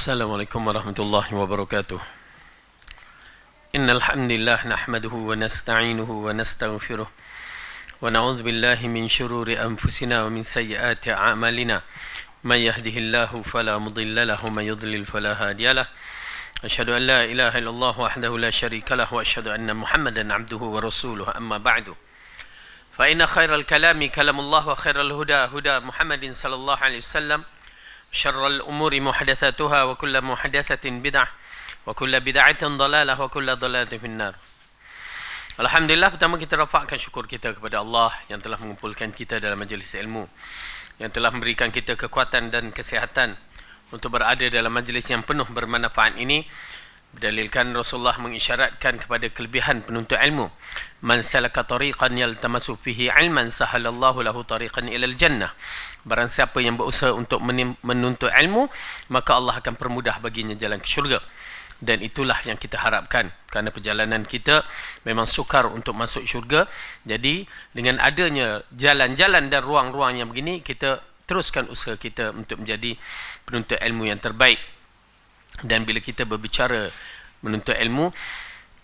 Assalamualaikum warahmatullahi wabarakatuh. Innal hamdalillah nahmaduhu wa nasta'inuhu wa nastaghfiruh wa na'udzu billahi min shururi anfusina wa min sayyiati a'malina. May yahdihillahu fala mudilla lahu wa may yudlil fala hadiya lahu. Asyhadu an la ilaha illallah wahdahu la syarika lahu wa asyhadu anna Muhammadan 'abduhu wa rasuluhu amma ba'du. Fa inna khairal kalami kalamullah wa khairal huda huda Muhammadin sallallahu alaihi wasallam. Syarrul umuri muhdatsatuha wa kullu muhdatsatin bid'ah wa kullu bid'atin dhalalah wa kullu dhalalatin finnar. Alhamdulillah, pertama kita rafakkan syukur kita kepada Allah yang telah mengumpulkan kita dalam majlis ilmu, yang telah memberikan kita kekuatan dan kesihatan untuk berada dalam majlis yang penuh bermanfaat ini. Berdalilkan Rasulullah mengisyaratkan kepada kelebihan penuntut ilmu. Man salaka tariqan yaltamasu fihi ilman sahalallahu lahu tariqan ilal jannah. Barang siapa yang berusaha untuk menuntut ilmu, maka Allah akan permudah baginya jalan ke syurga. Dan itulah yang kita harapkan, kerana perjalanan kita memang sukar untuk masuk syurga. Jadi dengan adanya jalan-jalan dan ruang-ruang yang begini, kita teruskan usaha kita untuk menjadi penuntut ilmu yang terbaik. Dan bila kita berbicara menuntut ilmu,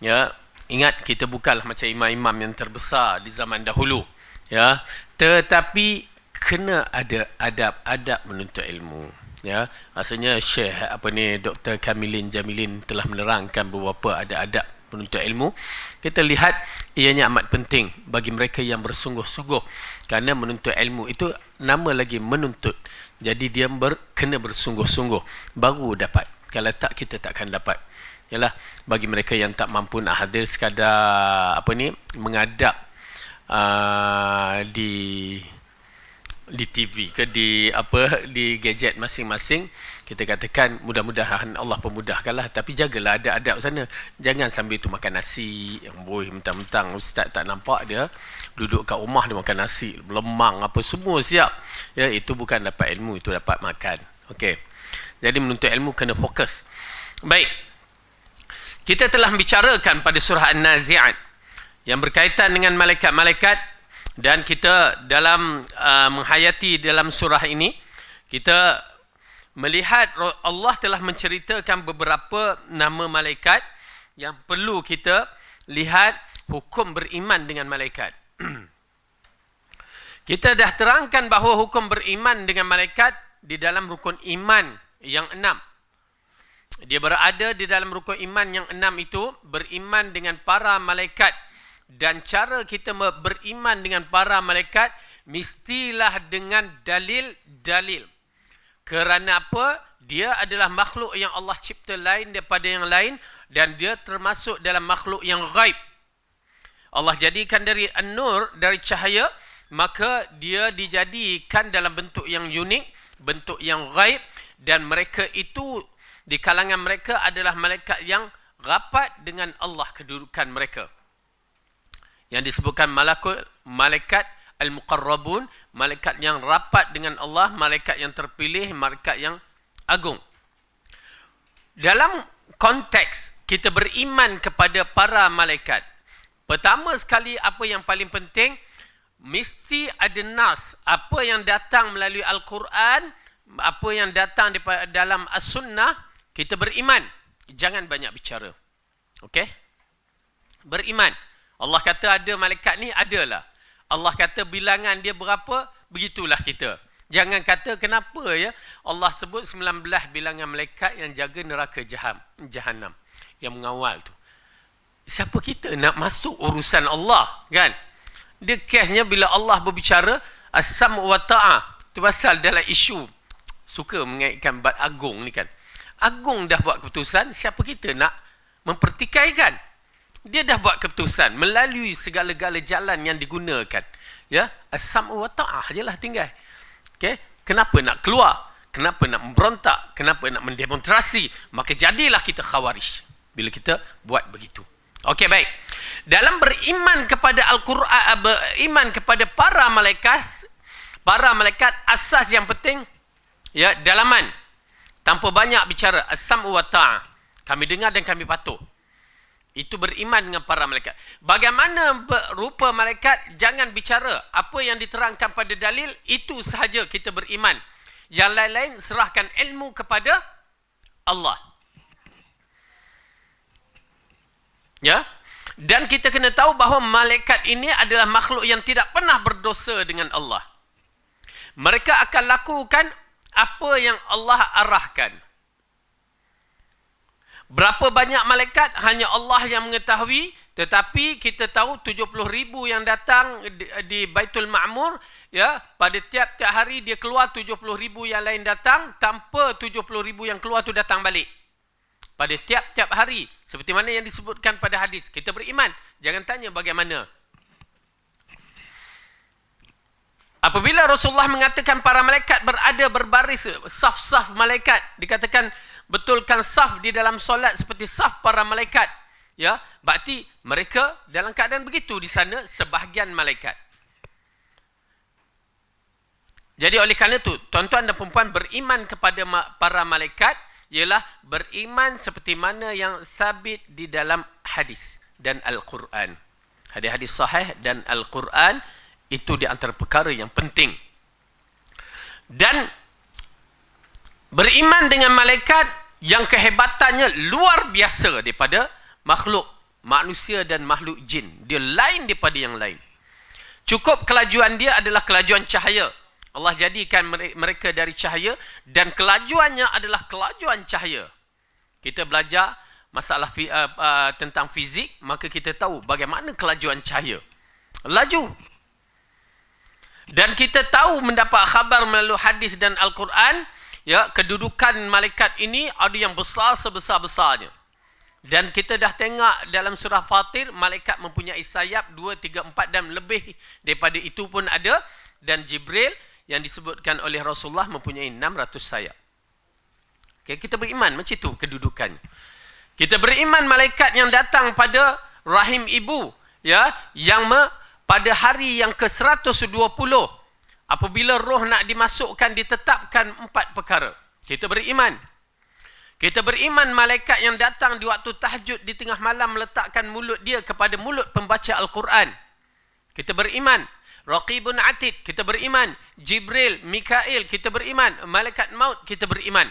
ya, ingat kita bukanlah macam imam-imam yang terbesar di zaman dahulu, ya, tetapi kena ada adab-adab menuntut ilmu, ya. Rasanya Syekh Dr. Kamilin Jamilin telah menerangkan beberapa ada adab menuntut ilmu. Kita lihat ianya amat penting bagi mereka yang bersungguh-sungguh, kerana menuntut ilmu itu nama lagi menuntut. Jadi dia kena bersungguh-sungguh baru dapat. Kalau tak, kita takkan dapat. Yalah, bagi mereka yang tak mampu nak hadir sekadar mengadap di TV ke di gadget masing-masing, kita katakan mudah-mudahan Allah pemudahkanlah, tapi jagalah ada adab sana. Jangan sambil tu makan nasi yang mentang-mentang ustaz tak nampak, dia duduk kat rumah dia makan nasi lemang apa semua siap. Ya, itu bukan dapat ilmu, itu dapat makan. Okey. Jadi menuntut ilmu kena fokus. Baik. Kita telah bicarakan pada surah An-Nazi'at yang berkaitan dengan malaikat-malaikat, dan kita dalam menghayati dalam surah ini, kita melihat Allah telah menceritakan beberapa nama malaikat yang perlu kita lihat hukum beriman dengan malaikat. Kita dah terangkan bahawa hukum beriman dengan malaikat di dalam rukun iman yang 6. Dia berada di dalam rukun iman yang 6 itu, beriman dengan para malaikat. Dan cara kita beriman dengan para malaikat mestilah dengan dalil-dalil. Kerana apa? Dia adalah makhluk yang Allah cipta lain daripada yang lain, dan dia termasuk dalam makhluk yang ghaib. Allah jadikan dari an-nur, dari cahaya, maka dia dijadikan dalam bentuk yang unik, bentuk yang ghaib. Dan mereka itu, di kalangan mereka adalah malaikat yang rapat dengan Allah kedudukan mereka, yang disebutkan malaikat al-muqarrabun, malaikat yang rapat dengan Allah, malaikat yang terpilih, malaikat yang agung. Dalam konteks kita beriman kepada para malaikat, pertama sekali apa yang paling penting, mesti ada nas, apa yang datang melalui Al-Quran, apa yang datang dalam As-Sunnah, kita beriman. Jangan banyak bicara. Okey? Beriman. Allah kata ada malaikat ni, adalah. Allah kata bilangan dia berapa, begitulah kita. Jangan kata kenapa ya Allah sebut 19 bilangan malaikat yang jaga neraka Jahannam, yang mengawal tu. Siapa kita nak masuk urusan Allah, kan? Dia kesnya bila Allah berbicara as-sam' wa ta'ah. Tu pasal dalam isu suka mengaitkan bab agung ni kan. Agung dah buat keputusan, siapa kita nak mempertikaikan? Dia dah buat keputusan melalui segala-gala jalan yang digunakan. Ya, as-sam'u wa ta'ah jelah tinggal. Okey, kenapa nak keluar? Kenapa nak memberontak? Kenapa nak mendemonstrasi? Maka jadilah kita khawarij bila kita buat begitu. Okey, baik. Dalam beriman kepada Al-Quran, beriman kepada para malaikat, asas yang penting, ya, dalaman, tanpa banyak bicara, as-sam'u wa ta'ah. Kami dengar dan kami patuh. Itu beriman dengan para malaikat. Bagaimana rupa malaikat, jangan bicara. Apa yang diterangkan pada dalil, itu sahaja kita beriman. Yang lain-lain serahkan ilmu kepada Allah. Ya. Dan kita kena tahu bahawa malaikat ini adalah makhluk yang tidak pernah berdosa dengan Allah. Mereka akan lakukan apa yang Allah arahkan. Berapa banyak malaikat hanya Allah yang mengetahui, tetapi kita tahu 70,000 yang datang di Baitul Ma'mur, ya, pada tiap-tiap hari dia keluar 70,000 yang lain datang, tanpa 70,000 yang keluar tu datang balik. Pada tiap-tiap hari, seperti mana yang disebutkan pada hadis. Kita beriman, jangan tanya bagaimana. Apabila Rasulullah mengatakan para malaikat berada berbaris, saf-saf malaikat, dikatakan betulkan saf di dalam solat seperti saf para malaikat. Ya, berarti mereka dalam keadaan begitu di sana sebahagian malaikat. Jadi oleh kerana itu, tuan-tuan dan puan-puan, beriman kepada para malaikat ialah beriman seperti mana yang sabit di dalam hadis dan Al-Quran. Hadis-hadis sahih dan Al-Quran itu di antara perkara yang penting. Dan beriman dengan malaikat yang kehebatannya luar biasa daripada makhluk manusia dan makhluk jin. Dia lain daripada yang lain. Cukup kelajuan dia adalah kelajuan cahaya. Allah jadikan mereka dari cahaya dan kelajuannya adalah kelajuan cahaya. Kita belajar masalah tentang fizik, maka kita tahu bagaimana kelajuan cahaya. Laju. Dan kita tahu mendapat khabar melalui hadis dan Al-Quran, ya, kedudukan malaikat ini ada yang besar sebesar-besarnya. Dan kita dah tengok dalam surah Fatir, malaikat mempunyai sayap 2, 3, 4 dan lebih daripada itu pun ada. Dan Jibril yang disebutkan oleh Rasulullah mempunyai 600 sayap. Okay, kita beriman macam itu kedudukannya. Kita beriman malaikat yang datang pada rahim ibu, ya, yang pada hari yang ke-120 apabila roh nak dimasukkan, ditetapkan 4 perkara. Kita beriman. Kita beriman malaikat yang datang di waktu tahajud di tengah malam meletakkan mulut dia kepada mulut pembaca Al-Quran. Kita beriman. Raqibun Atid, kita beriman. Jibril, Mikail, kita beriman. Malaikat maut, kita beriman.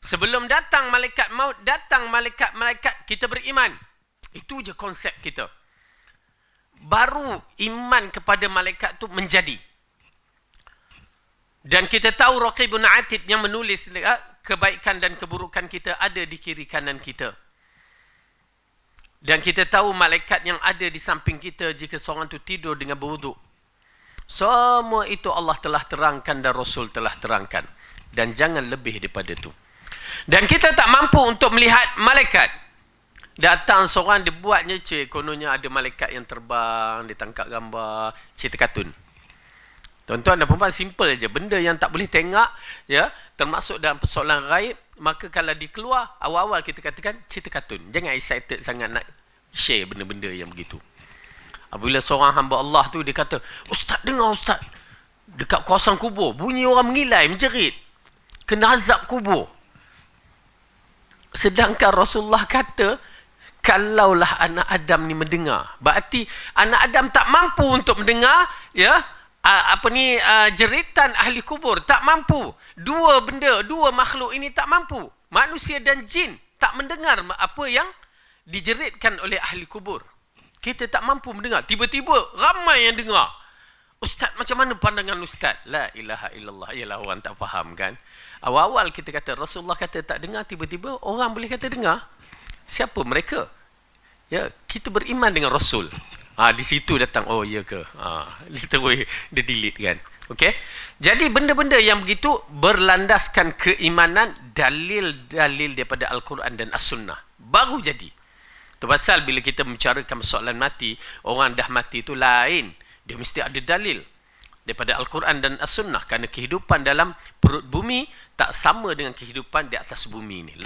Sebelum datang malaikat maut, datang malaikat-malaikat, kita beriman. Itu je konsep kita. Baru iman kepada malaikat tu menjadi. Dan kita tahu Raqibun Atid yang menulis kebaikan dan keburukan kita ada di kiri kanan kita. Dan kita tahu malaikat yang ada di samping kita jika seorang tu tidur dengan berwuduk. Semua itu Allah telah terangkan dan Rasul telah terangkan. Dan jangan lebih daripada itu. Dan kita tak mampu untuk melihat malaikat. Datang seorang dia buatnya, kononnya ada malaikat yang terbang, dia tangkap gambar, cerita kartun. Tuan-tuan dan puan-puan, simple je. Benda yang tak boleh tengok, ya, termasuk dalam persoalan ghaib, maka kalau dikeluar, awal-awal kita katakan cerita kartun. Jangan excited sangat nak share benda-benda yang begitu. Apabila seorang hamba Allah tu dia kata, "Ustaz, dengar Ustaz, dekat kawasan kubur bunyi orang mengilai, menjerit, kena azab kubur." Sedangkan Rasulullah kata, kalaulah anak Adam ni mendengar, berarti anak Adam tak mampu untuk mendengar, ya, jeritan ahli kubur, tak mampu. Dua makhluk ini tak mampu. Manusia dan jin tak mendengar apa yang dijeritkan oleh ahli kubur. Kita tak mampu mendengar. Tiba-tiba ramai yang dengar. Ustaz, macam mana pandangan Ustaz? La ilaha illallah. Yalah, orang tak faham kan. Awal-awal kita kata, Rasulullah kata tak dengar, tiba-tiba orang boleh kata dengar. Siapa mereka? Ya, kita beriman dengan Rasul. Di situ datang, oh ya ke? Literally dia delete kan. Okey. Jadi benda-benda yang begitu berlandaskan keimanan, dalil-dalil daripada Al-Quran dan As-Sunnah. Baru jadi. Itu pasal bila kita membicarakan persoalan mati, orang dah mati itu lain. Dia mesti ada dalil daripada Al-Quran dan As-Sunnah. Kerana kehidupan dalam perut bumi tak sama dengan kehidupan di atas bumi ini.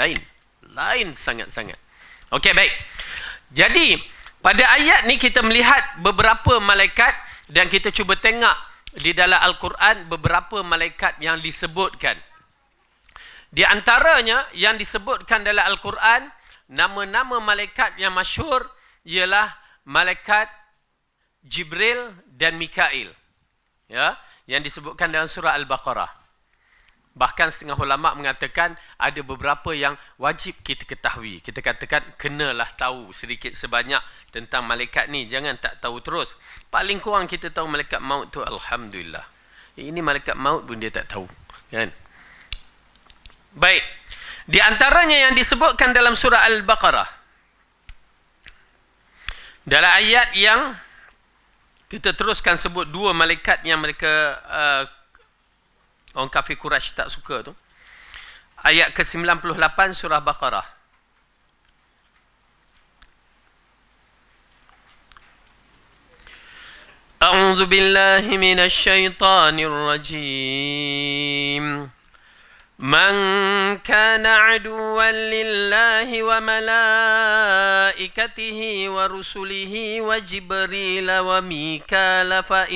Lain sangat-sangat. Okey, baik. Jadi, pada ayat ni kita melihat beberapa malaikat dan kita cuba tengok di dalam Al-Quran beberapa malaikat yang disebutkan. Di antaranya yang disebutkan dalam Al-Quran, nama-nama malaikat yang masyhur ialah malaikat Jibril dan Mikail. Ya, yang disebutkan dalam surah Al-Baqarah. Bahkan setengah ulama mengatakan ada beberapa yang wajib kita ketahui. Kita katakan kenalah tahu sedikit sebanyak tentang malaikat ni. Jangan tak tahu terus. Paling kurang kita tahu malaikat maut tu, alhamdulillah. Ini malaikat maut pun dia tak tahu, kan? Baik. Di antaranya yang disebutkan dalam surah Al-Baqarah, dalam ayat yang kita teruskan sebut dua malaikat yang mereka orang kafir Quraisy tak suka tu. Ayat ke-98 surah Baqarah. A'udzu billahi minasy syaithanir rajim. Man kana aduwwan lillahi wa malaikatihi wa rusulihi wa Jibril wa Mikala fa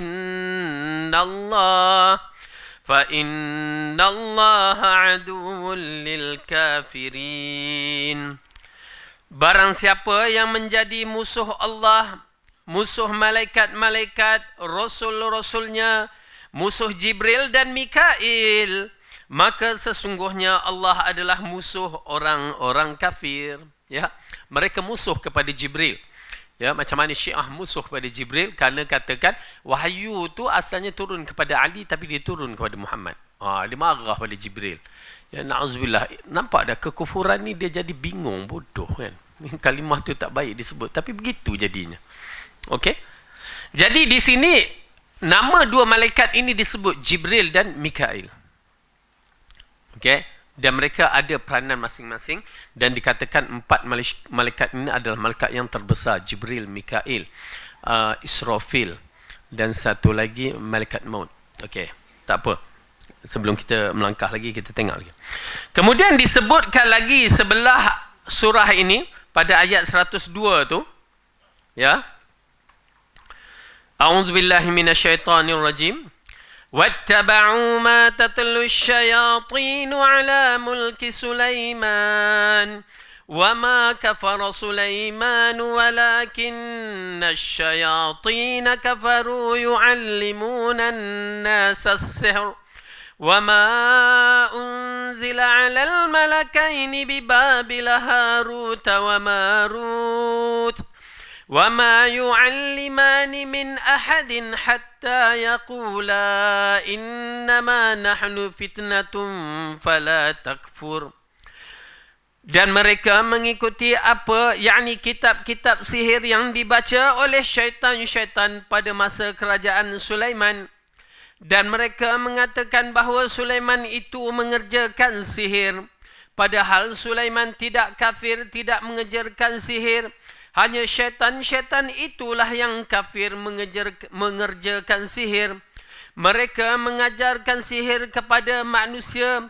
innallaha aduwwun lil kafirin. Barang siapa yang menjadi musuh Allah, musuh malaikat-malaikat, rasul-rasulnya, musuh Jibril dan Mikail, maka sesungguhnya Allah adalah musuh orang-orang kafir. Ya, mereka musuh kepada Jibril. Ya, macam mana Syiah musuh kepada Jibril kerana katakan wahyu tu asalnya turun kepada Ali tapi dia turun kepada Muhammad. Dia marah pada Jibril. Ya, na'udzubillah. Nampak dah kekufuran ni dia jadi bingung, bodoh kan. Kalimah tu tak baik disebut tapi begitu jadinya. Okey. Jadi di sini nama dua malaikat ini disebut Jibril dan Mikail. Okey, dan mereka ada peranan masing-masing dan dikatakan empat malaikat ini adalah malaikat yang terbesar, Jibril, Mikail, Israfil dan satu lagi malaikat maut. Okey, tak apa. Sebelum kita melangkah lagi kita tengok lagi. Kemudian disebutkan lagi sebelah surah ini pada ayat 102 tu, ya. A'udzubillahi minasyaitonir rajim. واتبعوا ما تتلو الشياطين على ملك سليمان وما كفر سليمان ولكن الشياطين كفروا يعلمون الناس السحر وما أنزل على الملكين ببابل هاروت وماروت وما يعلمان من أحد حتى يقولا إنما نحن فتنة فلا تكفر. Dan mereka mengikuti apa, yakni kitab-kitab sihir yang dibaca oleh syaitan-syaitan pada masa kerajaan Sulaiman. Dan mereka mengatakan bahawa Sulaiman itu mengerjakan sihir. Padahal Sulaiman tidak kafir, tidak mengerjakan sihir. Hanya syaitan-syaitan itulah yang kafir mengerjakan sihir. Mereka mengajarkan sihir kepada manusia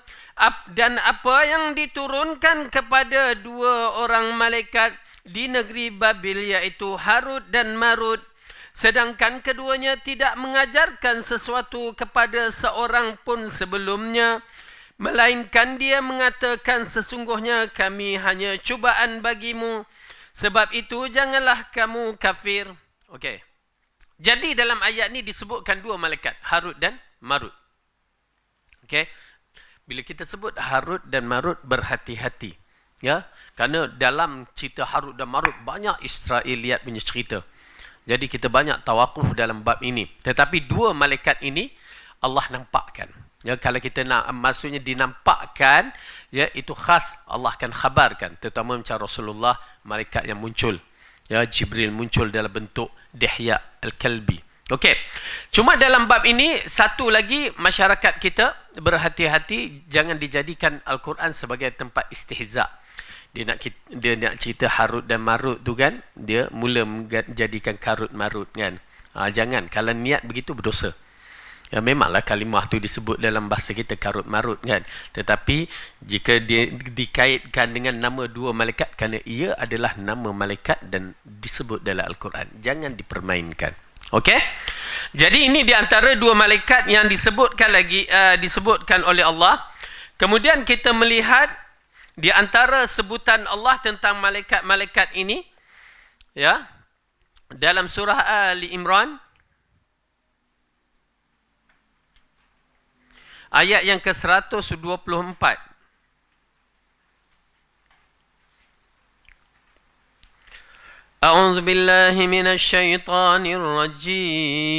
dan apa yang diturunkan kepada dua orang malaikat di negeri Babil, iaitu Harut dan Marut. Sedangkan keduanya tidak mengajarkan sesuatu kepada seorang pun sebelumnya. Melainkan dia mengatakan sesungguhnya kami hanya cubaan bagimu. Sebab itu janganlah kamu kafir. Okey. Jadi dalam ayat ni disebutkan dua malaikat, Harut dan Marut. Okey. Bila kita sebut Harut dan Marut, berhati-hati. Ya, kerana dalam cerita Harut dan Marut banyak Israeliat punya cerita. Jadi kita banyak tawakuf dalam bab ini. Tetapi dua malaikat ini Allah nampakkan. Ya, kalau kita nak, maksudnya dinampakkan, ya, itu khas Allah akan khabarkan, terutama macam Rasulullah, malaikat yang muncul, ya, Jibril muncul dalam bentuk Dihya Al-Kalbi. Okey. Cuma dalam bab ini satu lagi, masyarakat kita berhati-hati jangan dijadikan Al-Quran sebagai tempat istihza. Dia nak cerita Harut dan Marut tu kan, dia mula menjadikan Karut Marut kan. Jangan, kalau niat begitu berdosa. Ya, memanglah kalimah tu disebut dalam bahasa kita Karut Marut kan. Tetapi jika dia dikaitkan dengan nama dua malaikat, kerana ia adalah nama malaikat dan disebut dalam Al-Quran, jangan dipermainkan. Okey? Jadi ini di antara dua malaikat yang disebutkan lagi, disebutkan oleh Allah. Kemudian kita melihat di antara sebutan Allah tentang malaikat-malaikat ini, ya, dalam surah Ali Imran Ayat yang ke-124. أعوذ بالله من الشيطان الرجيم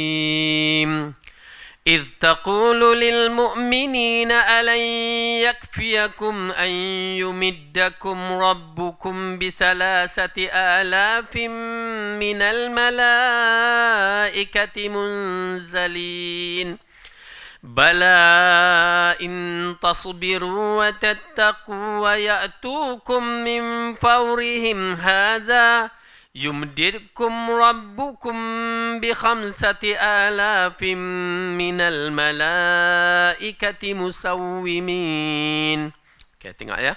إذ تقول للمؤمنين ألن يكفيكم أن يمدكم ربكم ب3,000 آلاف من الملائكة منزلين بلى إن تصبروا وتتقوا ويأتوكم من فورهم هذا يمددكم ربكم ب5,000 آلاف من الملائكة مسومين. Okay, tengok ya.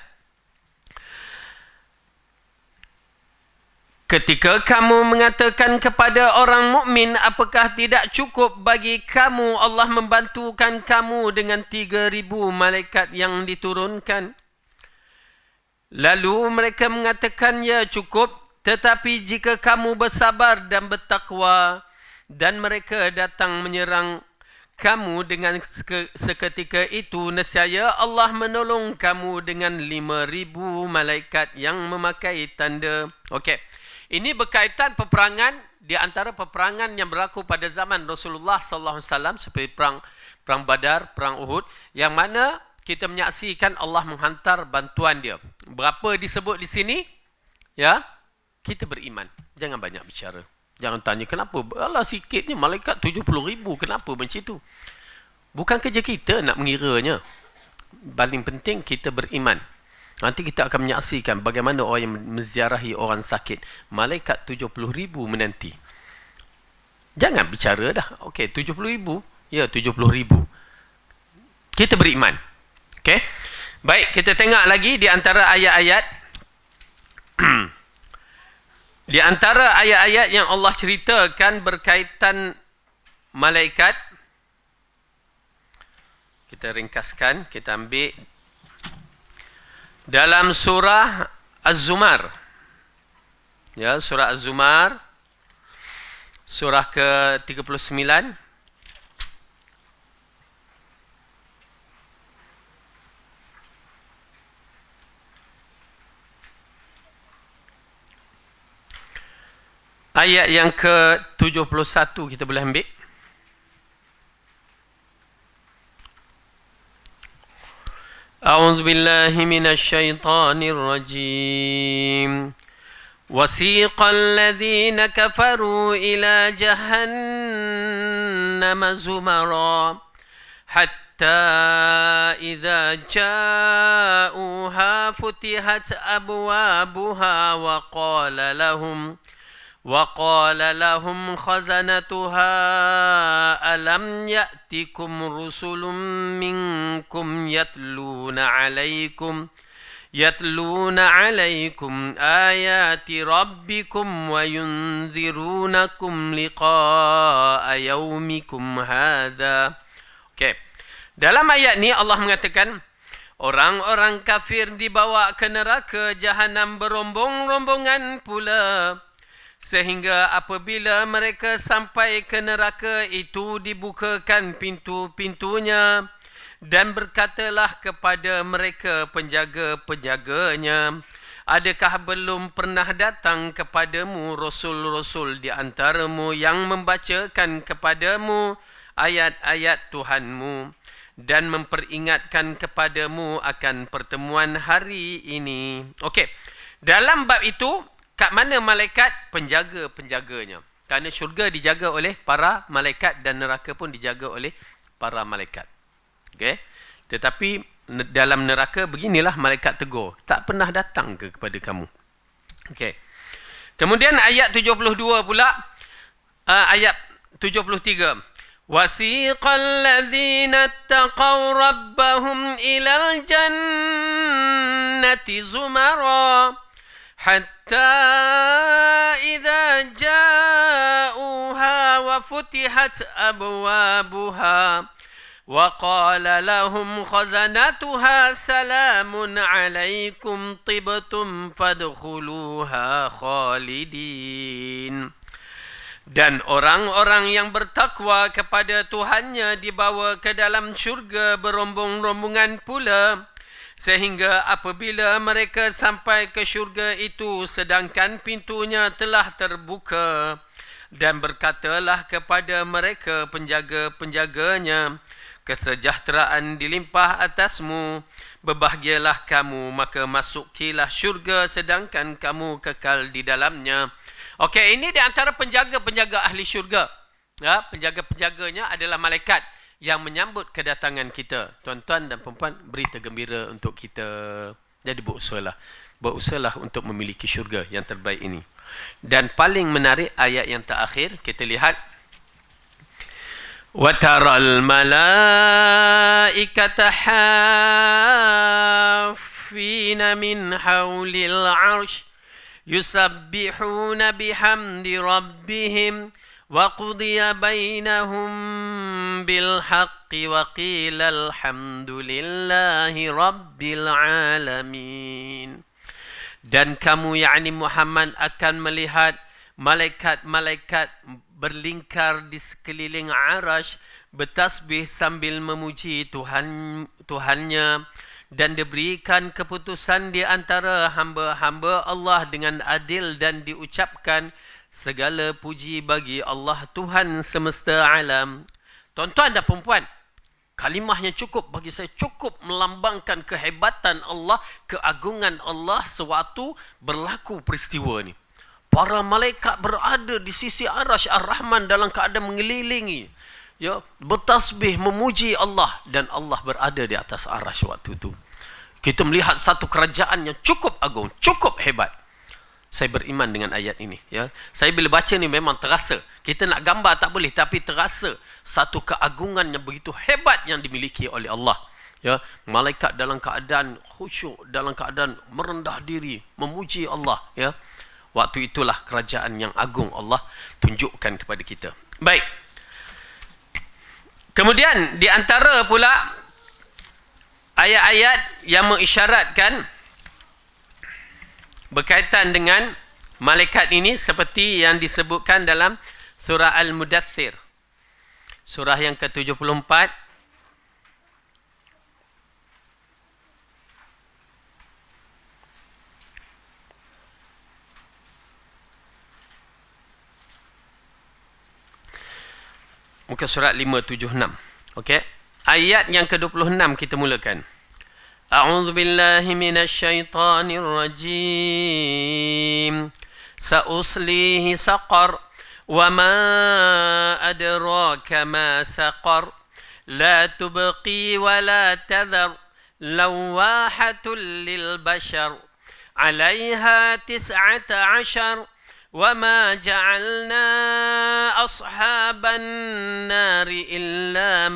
Ketika kamu mengatakan kepada orang mukmin, apakah tidak cukup bagi kamu Allah membantukan kamu dengan 3,000 malaikat yang diturunkan? Lalu mereka mengatakan, ya cukup. Tetapi jika kamu bersabar dan bertakwa dan mereka datang menyerang kamu dengan seketika itu, nescaya Allah menolong kamu dengan 5,000 malaikat yang memakai tanda. Okey. Ini berkaitan peperangan di antara peperangan yang berlaku pada zaman Rasulullah sallallahu alaihi wasallam seperti perang Badar, perang Uhud, yang mana kita menyaksikan Allah menghantar bantuan dia. Berapa disebut di sini? Ya. Kita beriman. Jangan banyak bicara. Jangan tanya kenapa. Allah sikitnya malaikat 70,000. Kenapa macam itu? Bukan kerja kita nak mengiranya. Paling penting kita beriman. Nanti kita akan menyaksikan bagaimana orang yang menziarahi orang sakit. Malaikat 70,000 menanti. Jangan bicara dah. Okey, 70,000. Ya, 70,000. Kita beriman. Okey. Baik, kita tengok lagi di antara ayat-ayat. Di antara ayat-ayat yang Allah ceritakan berkaitan malaikat, kita ringkaskan, kita ambil dalam surah Az-Zumar. Ya, surah Az-Zumar, surah ke-39. Ayat yang ke-71 kita boleh ambil. A'udzu billahi minasy syaithanir rajim. Wasiqal ladzina kafaru ila jahannam zumara hatta idza ja'uha futihat abwabuha وقال لهم خزنتها ألم يأتكم رسل منكم يتلون عليكم آيات ربكم وينذرونكم لقاء يومكم هذا. Okay. Dalam ayat ni Allah mengatakan orang-orang kafir dibawa ke neraka jahanam berombong-rombongan pula. Sehingga apabila mereka sampai ke neraka itu dibukakan pintu-pintunya dan berkatalah kepada mereka penjaga-penjaganya, adakah belum pernah datang kepadamu rasul-rasul di antaramu yang membacakan kepadamu ayat-ayat Tuhanmu dan memperingatkan kepadamu akan pertemuan hari ini. Okey. Dalam bab itu, kat mana malaikat? Penjaga-penjaganya. Kerana syurga dijaga oleh para malaikat dan neraka pun dijaga oleh para malaikat. Okay? Tetapi dalam neraka beginilah malaikat tegur. Tak pernah datang kepada kamu. Okay. Kemudian ayat 72 pula. Ayat 73. Wasiqal ladzina taqaw rabbahum ilal jannati zumara. حتى إذا جاءوها وفتحت أبوابها وقال لهم خزنتها سلام عليكم طبتم فادخلوها خالدين. Dan orang-orang yang bertakwa kepada Tuhannya dibawa ke dalam syurga berombong-rombongan pula. Sehingga apabila mereka sampai ke syurga itu sedangkan pintunya telah terbuka. Dan berkatalah kepada mereka penjaga-penjaganya, kesejahteraan dilimpah atasmu, berbahagialah kamu, maka masukilah syurga sedangkan kamu kekal di dalamnya. Okey, ini di antara penjaga-penjaga ahli syurga. Ya, penjaga-penjaganya adalah malaikat yang menyambut kedatangan kita. Tuan-tuan dan puan-puan, berita gembira untuk kita. Jadi berusahalah untuk memiliki syurga yang terbaik ini. Dan paling menarik ayat yang terakhir, kita lihat وَتَرَى الْمَلَائِكَةَ حَافِّينَ مِنْ حَوْلِ الْعَرْشِ يُسَبِّحُونَ بِحَمْدِ رَبِّهِمْ وَقُضِيَ بَيْنَهُمْ بِالْحَقِّ وَقِيلَ الْحَمْدُ لِلَّهِ رَبِّ الْعَالَمِينَ. Dan kamu yakni Muhammad akan melihat malaikat-malaikat berlingkar di sekeliling arash, bertasbih sambil memuji Tuhannya, dan diberikan keputusan di antara hamba-hamba Allah dengan adil, dan diucapkan segala puji bagi Allah Tuhan semesta alam. Tuan-tuan dan puan-puan, kalimahnya cukup bagi saya, cukup melambangkan kehebatan Allah, keagungan Allah sewaktu berlaku peristiwa ni. Para malaikat berada di sisi arash Ar-Rahman dalam keadaan mengelilingi, ya, bertasbih memuji Allah, dan Allah berada di atas arash waktu itu. Kita melihat satu kerajaan yang cukup agung, cukup hebat. Saya beriman dengan ayat ini, ya. Saya bila baca ni memang terasa. Kita nak gambar tak boleh, tapi terasa satu keagungan yang begitu hebat yang dimiliki oleh Allah. Ya, malaikat dalam keadaan khusyuk, dalam keadaan merendah diri, memuji Allah, ya. Waktu itulah kerajaan yang agung Allah tunjukkan kepada kita. Baik. Kemudian di antara pula ayat-ayat yang mengisyaratkan berkaitan dengan malaikat ini seperti yang disebutkan dalam surah Al-Mudaththir. Surah yang ke-74. Muka surat 576. Okey. Ayat yang ke-26 kita mulakan. A'udzu billahi minasyaitonir rajim. Sa'uslihi saqar wa ma adraka ma saqar la tubqi wa la tadhar lawahatul lil bashar 'alayha 19 وما جعلنا أصحاب النار إلا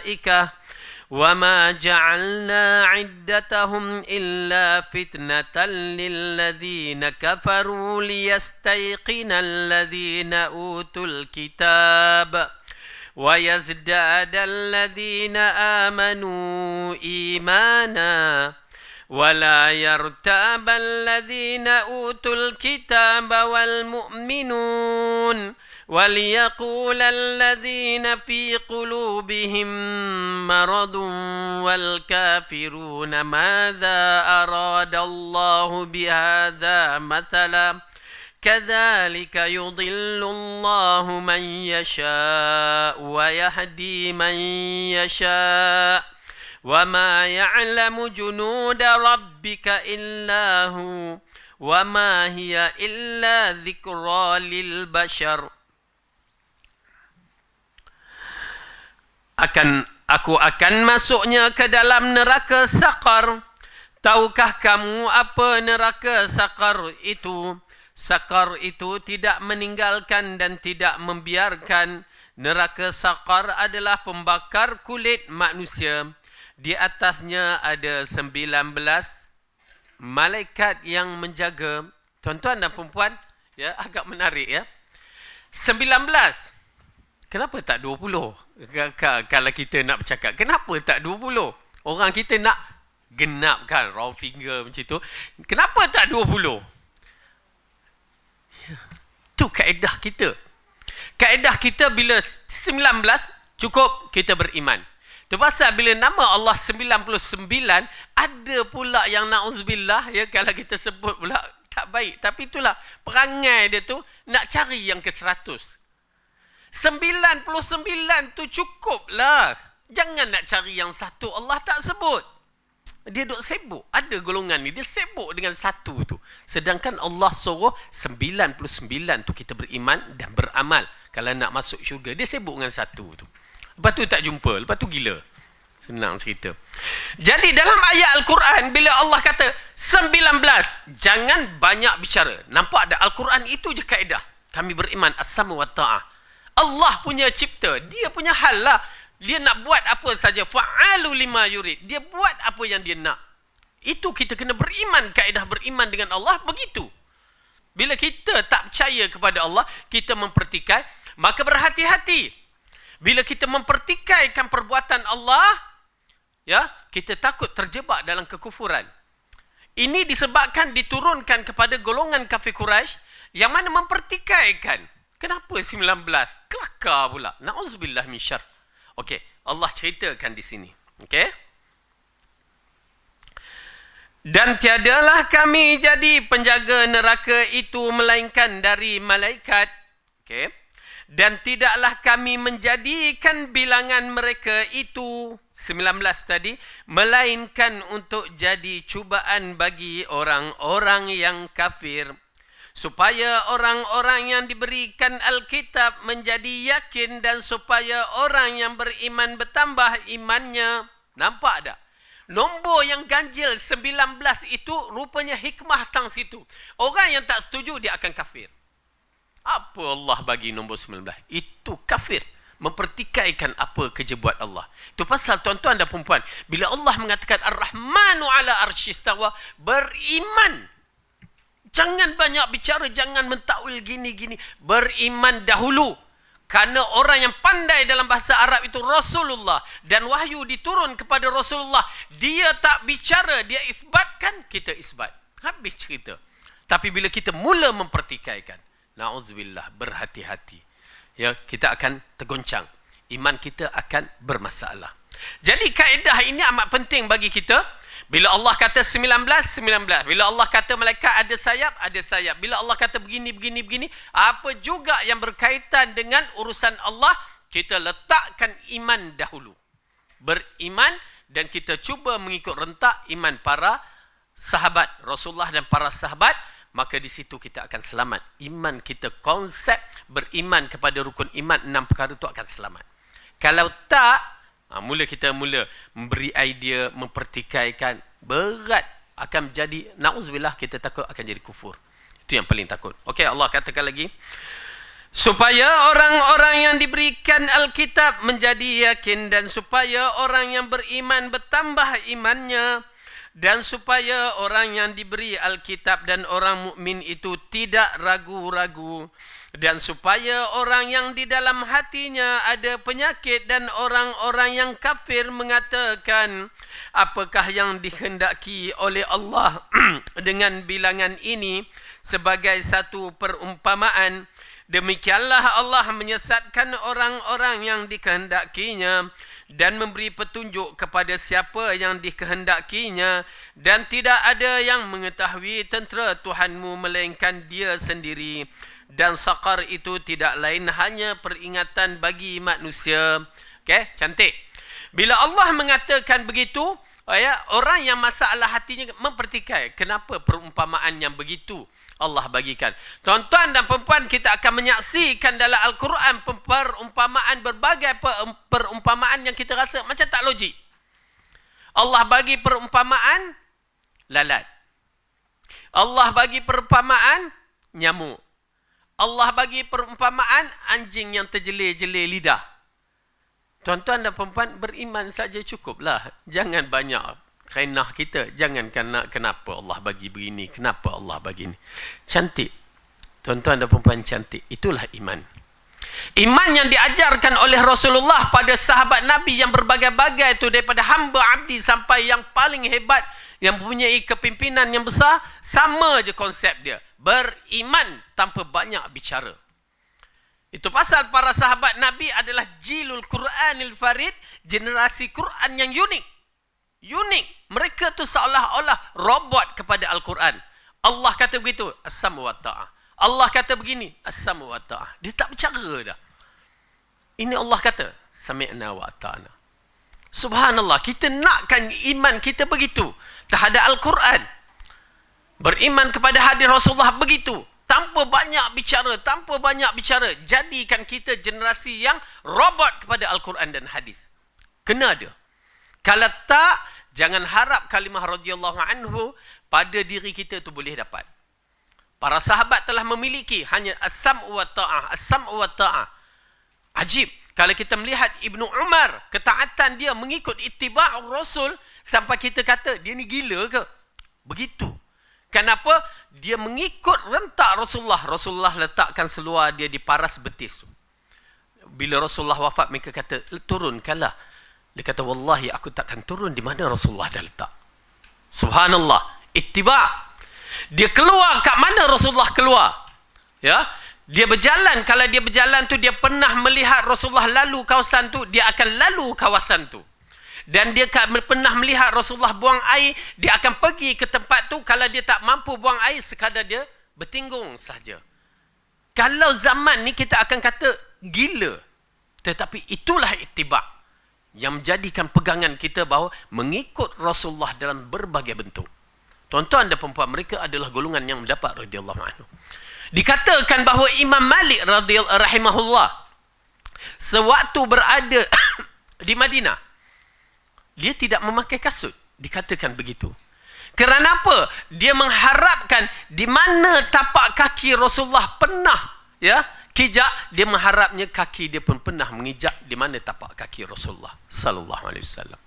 ملائكة وما جعلنا عدتهم إلا فتنة للذين كفروا ليستيقن الذين أوتوا الكتاب ويزداد الذين آمنوا إيمانا ولا يرتاب الذين أوتوا الكتاب والمؤمنون وليقول الذين في قلوبهم مرض والكافرون ماذا أراد الله بهذا مثلا كذلك يضل الله من يشاء ويهدي من يشاء وما يعلم جنود ربك إلا هو وما هي إلا ذكرى للبشر. Aku akan masuknya ke dalam neraka Saqar. Tahukah kamu apa neraka Saqar itu? Saqar itu tidak meninggalkan dan tidak membiarkan. Neraka Saqar adalah pembakar kulit manusia. Di atasnya ada 19 malaikat yang menjaga. Tuan-tuan dan perempuan, ya, agak menarik, ya. 19. Kenapa tak 20? Kalau kita nak bercakap, kenapa tak 20? Orang kita nak genapkan round finger macam tu. Kenapa tak 20? Itu kaedah kita. Kaedah kita bila 19, cukup kita beriman. Itu pasal bila nama Allah 99, ada pula yang na'udzubillah, ya, kalau kita sebut pula tak baik. Tapi itulah perangai dia tu, nak cari yang ke 100. 99 tu cukup lah. Jangan nak cari yang satu. Allah tak sebut. Dia duk sibuk. Ada golongan ni, dia sibuk dengan satu tu. Sedangkan Allah suruh 99 tu kita beriman dan beramal. Kalau nak masuk syurga, dia sibuk dengan satu tu. Lepas tu tak jumpa. Lepas tu gila. Senang cerita. Jadi dalam ayat Al-Quran, bila Allah kata 19, jangan banyak bicara. Nampak tak? Al-Quran itu je kaedah. Kami beriman as-samu wa ta'ah. Allah punya cipta. Dia punya hal lah. Dia nak buat apa saja. Fa'alu lima yurid. Dia buat apa yang dia nak. Itu kita kena beriman. Kaedah beriman dengan Allah begitu. Bila kita tak percaya kepada Allah, kita mempertikai, maka berhati-hati. Bila kita mempertikaikan perbuatan Allah, ya, kita takut terjebak dalam kekufuran. Ini disebabkan diturunkan kepada golongan kafir Quraisy yang mana mempertikaikan. Kenapa 19? Kelakar pula. Na'udzubillah min syarr. Okey, Allah ceritakan di sini. Okey. Dan tiadalah kami jadi penjaga neraka itu melainkan dari malaikat. Okey. Dan tidaklah kami menjadikan bilangan mereka itu 19 tadi melainkan untuk jadi cubaan bagi orang-orang yang kafir, supaya orang-orang yang diberikan Alkitab menjadi yakin dan supaya orang yang beriman bertambah imannya. Nampak tak? Nombor yang ganjil 19 itu rupanya hikmah tang situ. Orang yang tak setuju dia akan kafir. Apa Allah bagi nombor 19? Itu kafir. Mempertikaikan apa kerja buat Allah. Itu pasal tuan-tuan dan perempuan, bila Allah mengatakan Ar-Rahmanu ala arsyistawa, beriman. Jangan banyak bicara, jangan mentakwil gini-gini. Beriman dahulu. Kerana orang yang pandai dalam bahasa Arab itu Rasulullah. Dan wahyu diturun kepada Rasulullah. Dia tak bicara, dia isbatkan, kita isbat. Habis cerita. Tapi bila kita mula mempertikaikan, na'udzubillah, berhati-hati. Ya, kita akan tergoncang. Iman kita akan bermasalah. Jadi kaedah ini amat penting bagi kita. Bila Allah kata 19, 19. Bila Allah kata malaikat ada sayap, ada sayap. Bila Allah kata begini, begini, begini. Apa juga yang berkaitan dengan urusan Allah, kita letakkan iman dahulu. Beriman dan kita cuba mengikut rentak iman para sahabat Rasulullah dan para sahabat. Maka di situ kita akan selamat. Iman kita, konsep beriman kepada rukun iman 6 perkara itu akan selamat. Kalau tak, kita mula memberi idea, mempertikaikan, berat akan menjadi, na'udzubillah, kita takut akan jadi kufur. Itu yang paling takut. Okey, Allah katakan lagi, supaya orang-orang yang diberikan Alkitab menjadi yakin dan supaya orang yang beriman bertambah imannya. Dan supaya orang yang diberi Alkitab dan orang mukmin itu tidak ragu-ragu. Dan supaya orang yang di dalam hatinya ada penyakit dan orang-orang yang kafir mengatakan, apakah yang dikehendaki oleh Allah dengan bilangan ini sebagai satu perumpamaan. Demikianlah Allah menyesatkan orang-orang yang dikehendakinya dan memberi petunjuk kepada siapa yang dikehendakinya, dan tidak ada yang mengetahui tentera Tuhanmu melainkan Dia sendiri, dan saqar itu tidak lain hanya peringatan bagi manusia. Okey, cantik. Bila Allah mengatakan begitu, orang yang masalah hatinya mempertikai. Kenapa perumpamaan yang begitu Allah bagikan? Tuan-tuan dan perempuan, kita akan menyaksikan dalam Al-Quran perumpamaan, berbagai perumpamaan yang kita rasa macam tak logik. Allah bagi perumpamaan lalat. Allah bagi perumpamaan nyamuk. Allah bagi perumpamaan anjing yang terjelir-jelir lidah. Tuan-tuan dan perempuan, beriman saja cukuplah. Jangan banyak kainah kita. Jangan kenapa Allah bagi begini, kenapa Allah bagi ini. Cantik. Tuan-tuan dan perempuan, cantik. Itulah iman. Iman yang diajarkan oleh Rasulullah pada sahabat Nabi yang berbagai-bagai itu, daripada hamba abdi sampai yang paling hebat, yang mempunyai kepimpinan yang besar, sama je konsep dia. beriman tanpa banyak bicara. Itu pasal para sahabat Nabi adalah jilul Quranil Farid, generasi Quran yang unik. Unik. Mereka tu seolah-olah robot kepada Al-Quran. Allah kata begitu, as-samu wa ta'ah. Allah kata begini, as-samu wa ta'ah. Dia tak bercara dah. Ini Allah kata, sami'na wa ta'ana. Subhanallah, kita nakkan iman kita begitu terhadap Al-Quran. Beriman kepada hadis Rasulullah begitu. Tanpa banyak bicara. Jadikan kita generasi yang robot kepada Al-Quran dan hadis. Kena ada. Kalau tak, jangan harap kalimah radhiyallahu anhu pada diri kita tu boleh dapat. Para sahabat telah memiliki hanya as-sam'u wa ta'ah, as-sam'u wa ta'ah. Ajib. Kalau kita melihat Ibnu Umar, ketaatan dia mengikut ittiba'ur Rasul, sampai kita kata, dia ni gila ke? Begitu. Kenapa? Dia mengikut rentak Rasulullah. Rasulullah letakkan seluar dia di paras betis. Bila Rasulullah wafat, mereka kata, turunkanlah. Dia kata, wallahi aku takkan turun di mana Rasulullah dah letak. Subhanallah. Ittiba'. Dia keluar kat mana Rasulullah keluar. Ya. Dia berjalan. Kalau dia berjalan tu, dia pernah melihat Rasulullah lalu kawasan tu, dia akan lalu kawasan tu. Dan dia pernah melihat Rasulullah buang air, dia akan pergi ke tempat tu. Kalau dia tak mampu buang air, sekadar dia bertinggung saja. Kalau zaman ni kita akan kata gila. Tetapi itulah ittiba' yang menjadikan pegangan kita bahawa mengikut Rasulullah dalam berbagai bentuk. Tuan-tuan dan perempuan, mereka adalah golongan yang mendapat radhiyallahu anhu. Dikatakan bahawa Imam Malik rahimahullah sewaktu berada di Madinah, dia tidak memakai kasut. Dikatakan begitu. Kerana apa? Dia mengharapkan di mana tapak kaki Rasulullah pernah kijak, dia mengharapnya kaki dia pun pernah mengijak di mana tapak kaki Rasulullah sallallahu alaihi wasallam.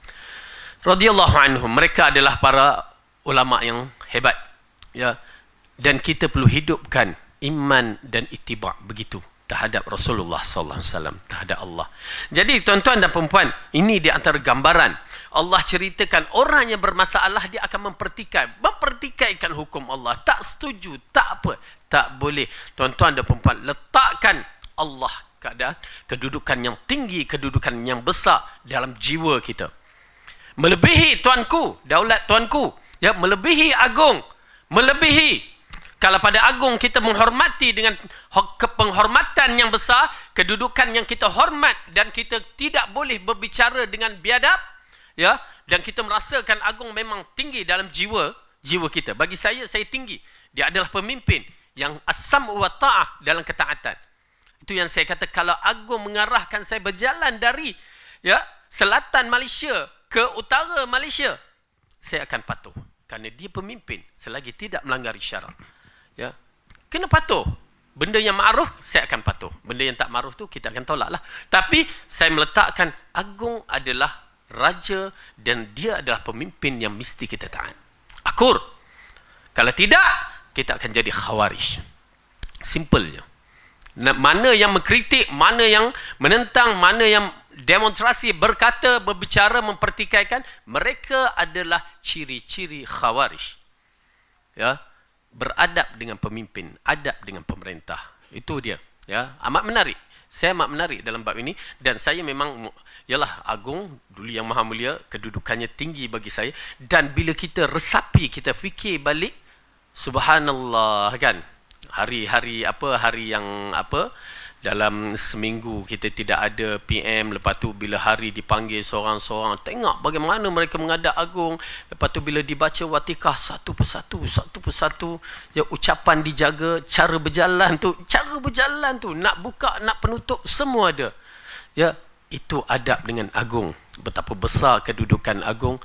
Radhiyallahu anhum, mereka adalah para ulama yang hebat. Ya. Dan kita perlu hidupkan iman dan ittiba' begitu terhadap Rasulullah sallallahu alaihi wasallam, terhadap Allah. Jadi tuan-tuan dan perempuan, ini di antara gambaran Allah ceritakan orang yang bermasalah, dia akan mempertikaikan hukum Allah. Tak setuju, tak apa, tak boleh. Tuan-tuan dan perempuan, letakkan Allah keadaan kedudukan yang tinggi, kedudukan yang besar dalam jiwa kita. Melebihi tuanku, daulat tuanku, ya, melebihi agung, melebihi. Kalau pada agung kita menghormati dengan penghormatan yang besar, kedudukan yang kita hormat, dan kita tidak boleh berbicara dengan biadab, ya, dan kita merasakan agung memang tinggi dalam jiwa kita. Bagi saya tinggi. Dia adalah pemimpin yang as-sam'u wa ta'ah dalam ketaatan. Itu yang saya kata, kalau agung mengarahkan saya berjalan dari selatan Malaysia ke utara Malaysia, saya akan patuh. Kerana dia pemimpin selagi tidak melanggar syarak. Ya. Kena patuh. Benda yang ma'ruf, saya akan patuh. Benda yang tak ma'ruf tu, kita akan tolak lah. Tapi, saya meletakkan agung adalah raja dan dia adalah pemimpin yang mesti kita taat. Akur. Kalau tidak, kita akan jadi khawarij. Simple je. Mana yang mengkritik, mana yang menentang, mana yang demonstrasi, berkata, berbicara, mempertikaikan, mereka adalah ciri-ciri khawarij. Ya. Beradab dengan pemimpin, adab dengan pemerintah. Itu dia. Ya, amat menarik. Saya amat menarik dalam bab ini, dan saya memang ialah agung, dulu yang maha mulia, kedudukannya tinggi bagi saya. Dan bila kita resapi, kita fikir balik, subhanallah kan, hari yang dalam seminggu kita tidak ada PM, lepas tu bila hari dipanggil seorang-seorang, tengok bagaimana mereka menghadap agung, lepas tu bila dibaca watikah satu persatu, ya, ucapan dijaga, cara berjalan tu, nak buka, nak penutup, semua ada. Ya, itu adab dengan agung. Betapa besar kedudukan agung,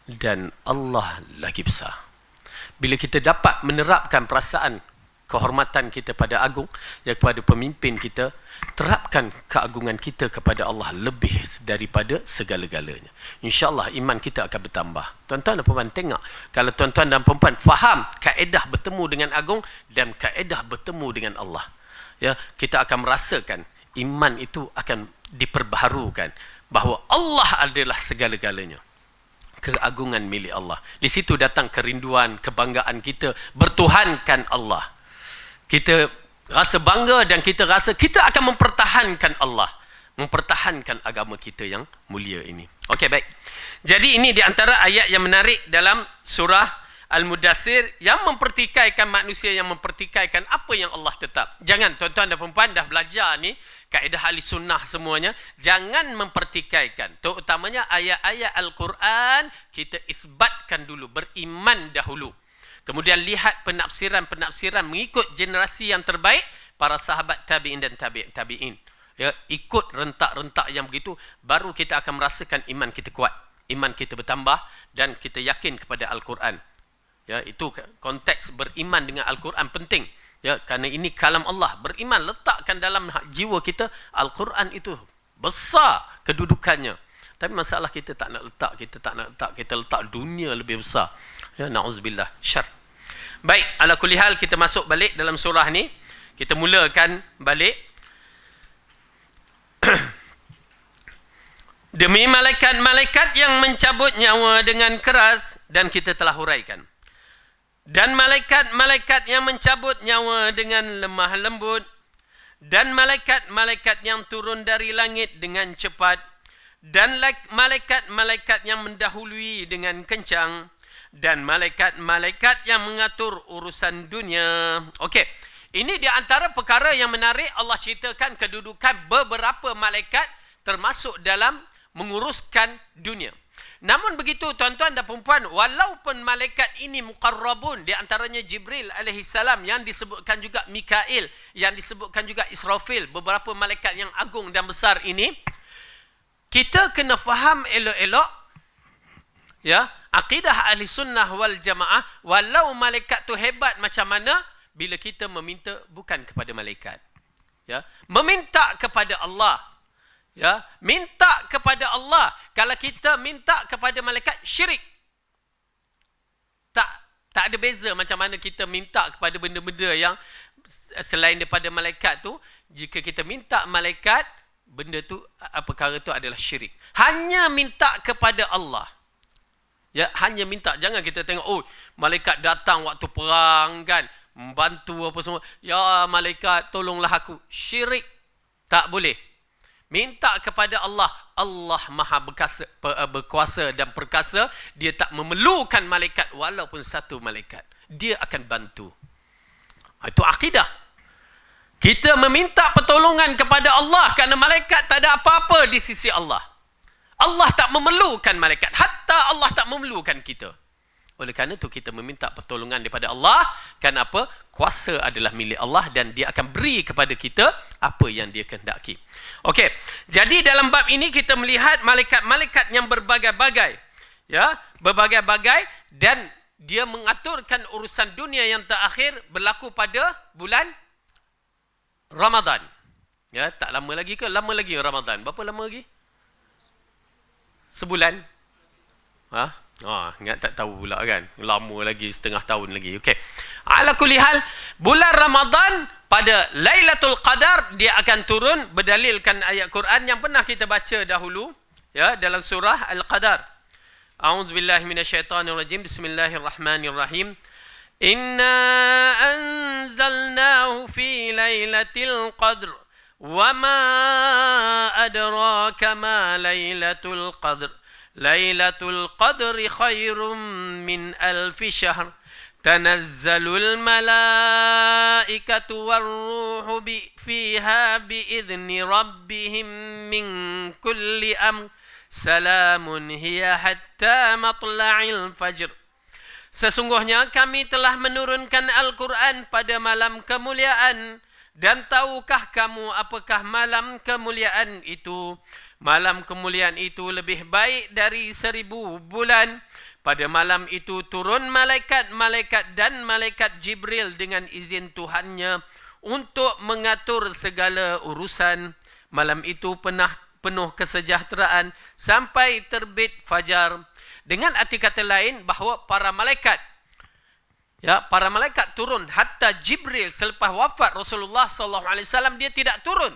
dan Allah lagi besar. Bila kita dapat menerapkan perasaan kehormatan kita pada agung, ya, kepada pemimpin kita, terapkan keagungan kita kepada Allah lebih daripada segala-galanya. InsyaAllah iman kita akan bertambah. Tuan-tuan dan perempuan, tengok, kalau tuan-tuan dan perempuan faham kaedah bertemu dengan agung dan kaedah bertemu dengan Allah, ya, kita akan merasakan iman itu akan diperbaharukan, bahawa Allah adalah segala-galanya. Keagungan milik Allah. Di situ datang kerinduan, kebanggaan kita bertuhankan Allah. Kita rasa bangga dan kita rasa kita akan mempertahankan Allah, mempertahankan agama kita yang mulia ini. Okey, baik. Jadi ini di antara ayat yang menarik dalam surah Al-Mudassir yang mempertikaikan manusia, yang mempertikaikan apa yang Allah tetap. Jangan, tuan-tuan dan puan-puan dah belajar ni, kaedah ahli sunnah semuanya, jangan mempertikaikan. Terutamanya ayat-ayat Al-Quran, kita isbatkan dulu, beriman dahulu. Kemudian lihat penafsiran-penafsiran mengikut generasi yang terbaik, para sahabat tabi'in dan tabi'in. Ya, ikut rentak-rentak yang begitu, baru kita akan merasakan iman kita kuat. Iman kita bertambah dan kita yakin kepada Al-Quran. Ya, itu konteks beriman dengan Al-Quran penting. Ya, kerana ini kalam Allah. Beriman, letakkan dalam jiwa kita, Al-Quran itu besar kedudukannya. Tapi masalah kita tak nak letak, kita letak dunia lebih besar. Ya, na'udzubillah, syar. Baik, ala kulli hal kita masuk balik dalam surah ni. Kita mulakan balik. Demi malaikat-malaikat yang mencabut nyawa dengan keras, dan kita telah huraikan. Dan malaikat-malaikat yang mencabut nyawa dengan lemah lembut, dan malaikat-malaikat yang turun dari langit dengan cepat, dan malaikat-malaikat yang mendahului dengan kencang, dan malaikat-malaikat yang mengatur urusan dunia. Okey, ini di antara perkara yang menarik. Allah ceritakan kedudukan beberapa malaikat termasuk dalam menguruskan dunia. Namun begitu tuan-tuan dan puan-puan, walaupun malaikat ini muqarrabun, di antaranya Jibril alaihissalam, yang disebutkan juga Mikail, yang disebutkan juga Israfil, beberapa malaikat yang agung dan besar ini, kita kena faham elok-elok, ya, akidah ahli sunnah wal jamaah, walau malaikat tu hebat macam mana, bila kita meminta bukan kepada malaikat, ya, meminta kepada Allah. Ya, minta kepada Allah. Kalau kita minta kepada malaikat, syirik. Tak ada beza macam mana kita minta kepada benda-benda yang selain daripada malaikat tu. Jika kita minta malaikat, benda tu, perkara tu adalah syirik. Hanya minta kepada Allah. Ya, hanya minta. Jangan kita tengok, oh, malaikat datang waktu perang kan, membantu apa semua. Ya malaikat, tolonglah aku. Syirik. Tak boleh. Minta kepada Allah. Allah maha berkuasa dan perkasa. Dia tak memerlukan malaikat walaupun satu malaikat. Dia akan bantu. Itu akidah. Kita meminta pertolongan kepada Allah kerana malaikat tak ada apa-apa di sisi Allah. Allah tak memerlukan malaikat. Hatta Allah tak memerlukan kita. Oleh kerana itu kita meminta pertolongan daripada Allah. Kenapa? Kuasa adalah milik Allah dan dia akan beri kepada kita apa yang dia kehendaki. Okey. Jadi dalam bab ini kita melihat malaikat-malaikat yang berbagai-bagai. Ya, berbagai-bagai, dan dia mengaturkan urusan dunia yang terakhir berlaku pada bulan Ramadan. Ya, tak lama lagi ke? Lama lagi Ramadan. Berapa lama lagi? Sebulan. Ingat tak tahu pula kan. Lama lagi, setengah tahun lagi. Okey. Ala kulli hal, bulan Ramadan pada Lailatul Qadar dia akan turun berdalilkan ayat Quran yang pernah kita baca dahulu, ya, dalam surah Al-Qadar. A'udzubillahi minasyaitonirrajim. Bismillahirrahmanirrahim. Inna anzalnahu fi Lailatul Qadr wa ma adraka ma Lailatul Qadr. Lailatul Qadri khairum min alfi syahr. Tanazzalul malaikatu warruhu fiha biizni rabbihim min kulli amr. Salamun hiya hatta matla'il fajr. Sesungguhnya kami telah menurunkan Al-Quran pada malam kemuliaan. Dan tahukah kamu apakah malam kemuliaan itu? Malam kemuliaan itu lebih baik dari 1000 bulan. Pada malam itu turun malaikat-malaikat dan malaikat Jibril dengan izin Tuhannya untuk mengatur segala urusan. Malam itu penuh kesejahteraan sampai terbit fajar. Dengan arti kata lain bahawa para malaikat, ya, para malaikat turun. Hatta Jibril selepas wafat Rasulullah SAW dia tidak turun,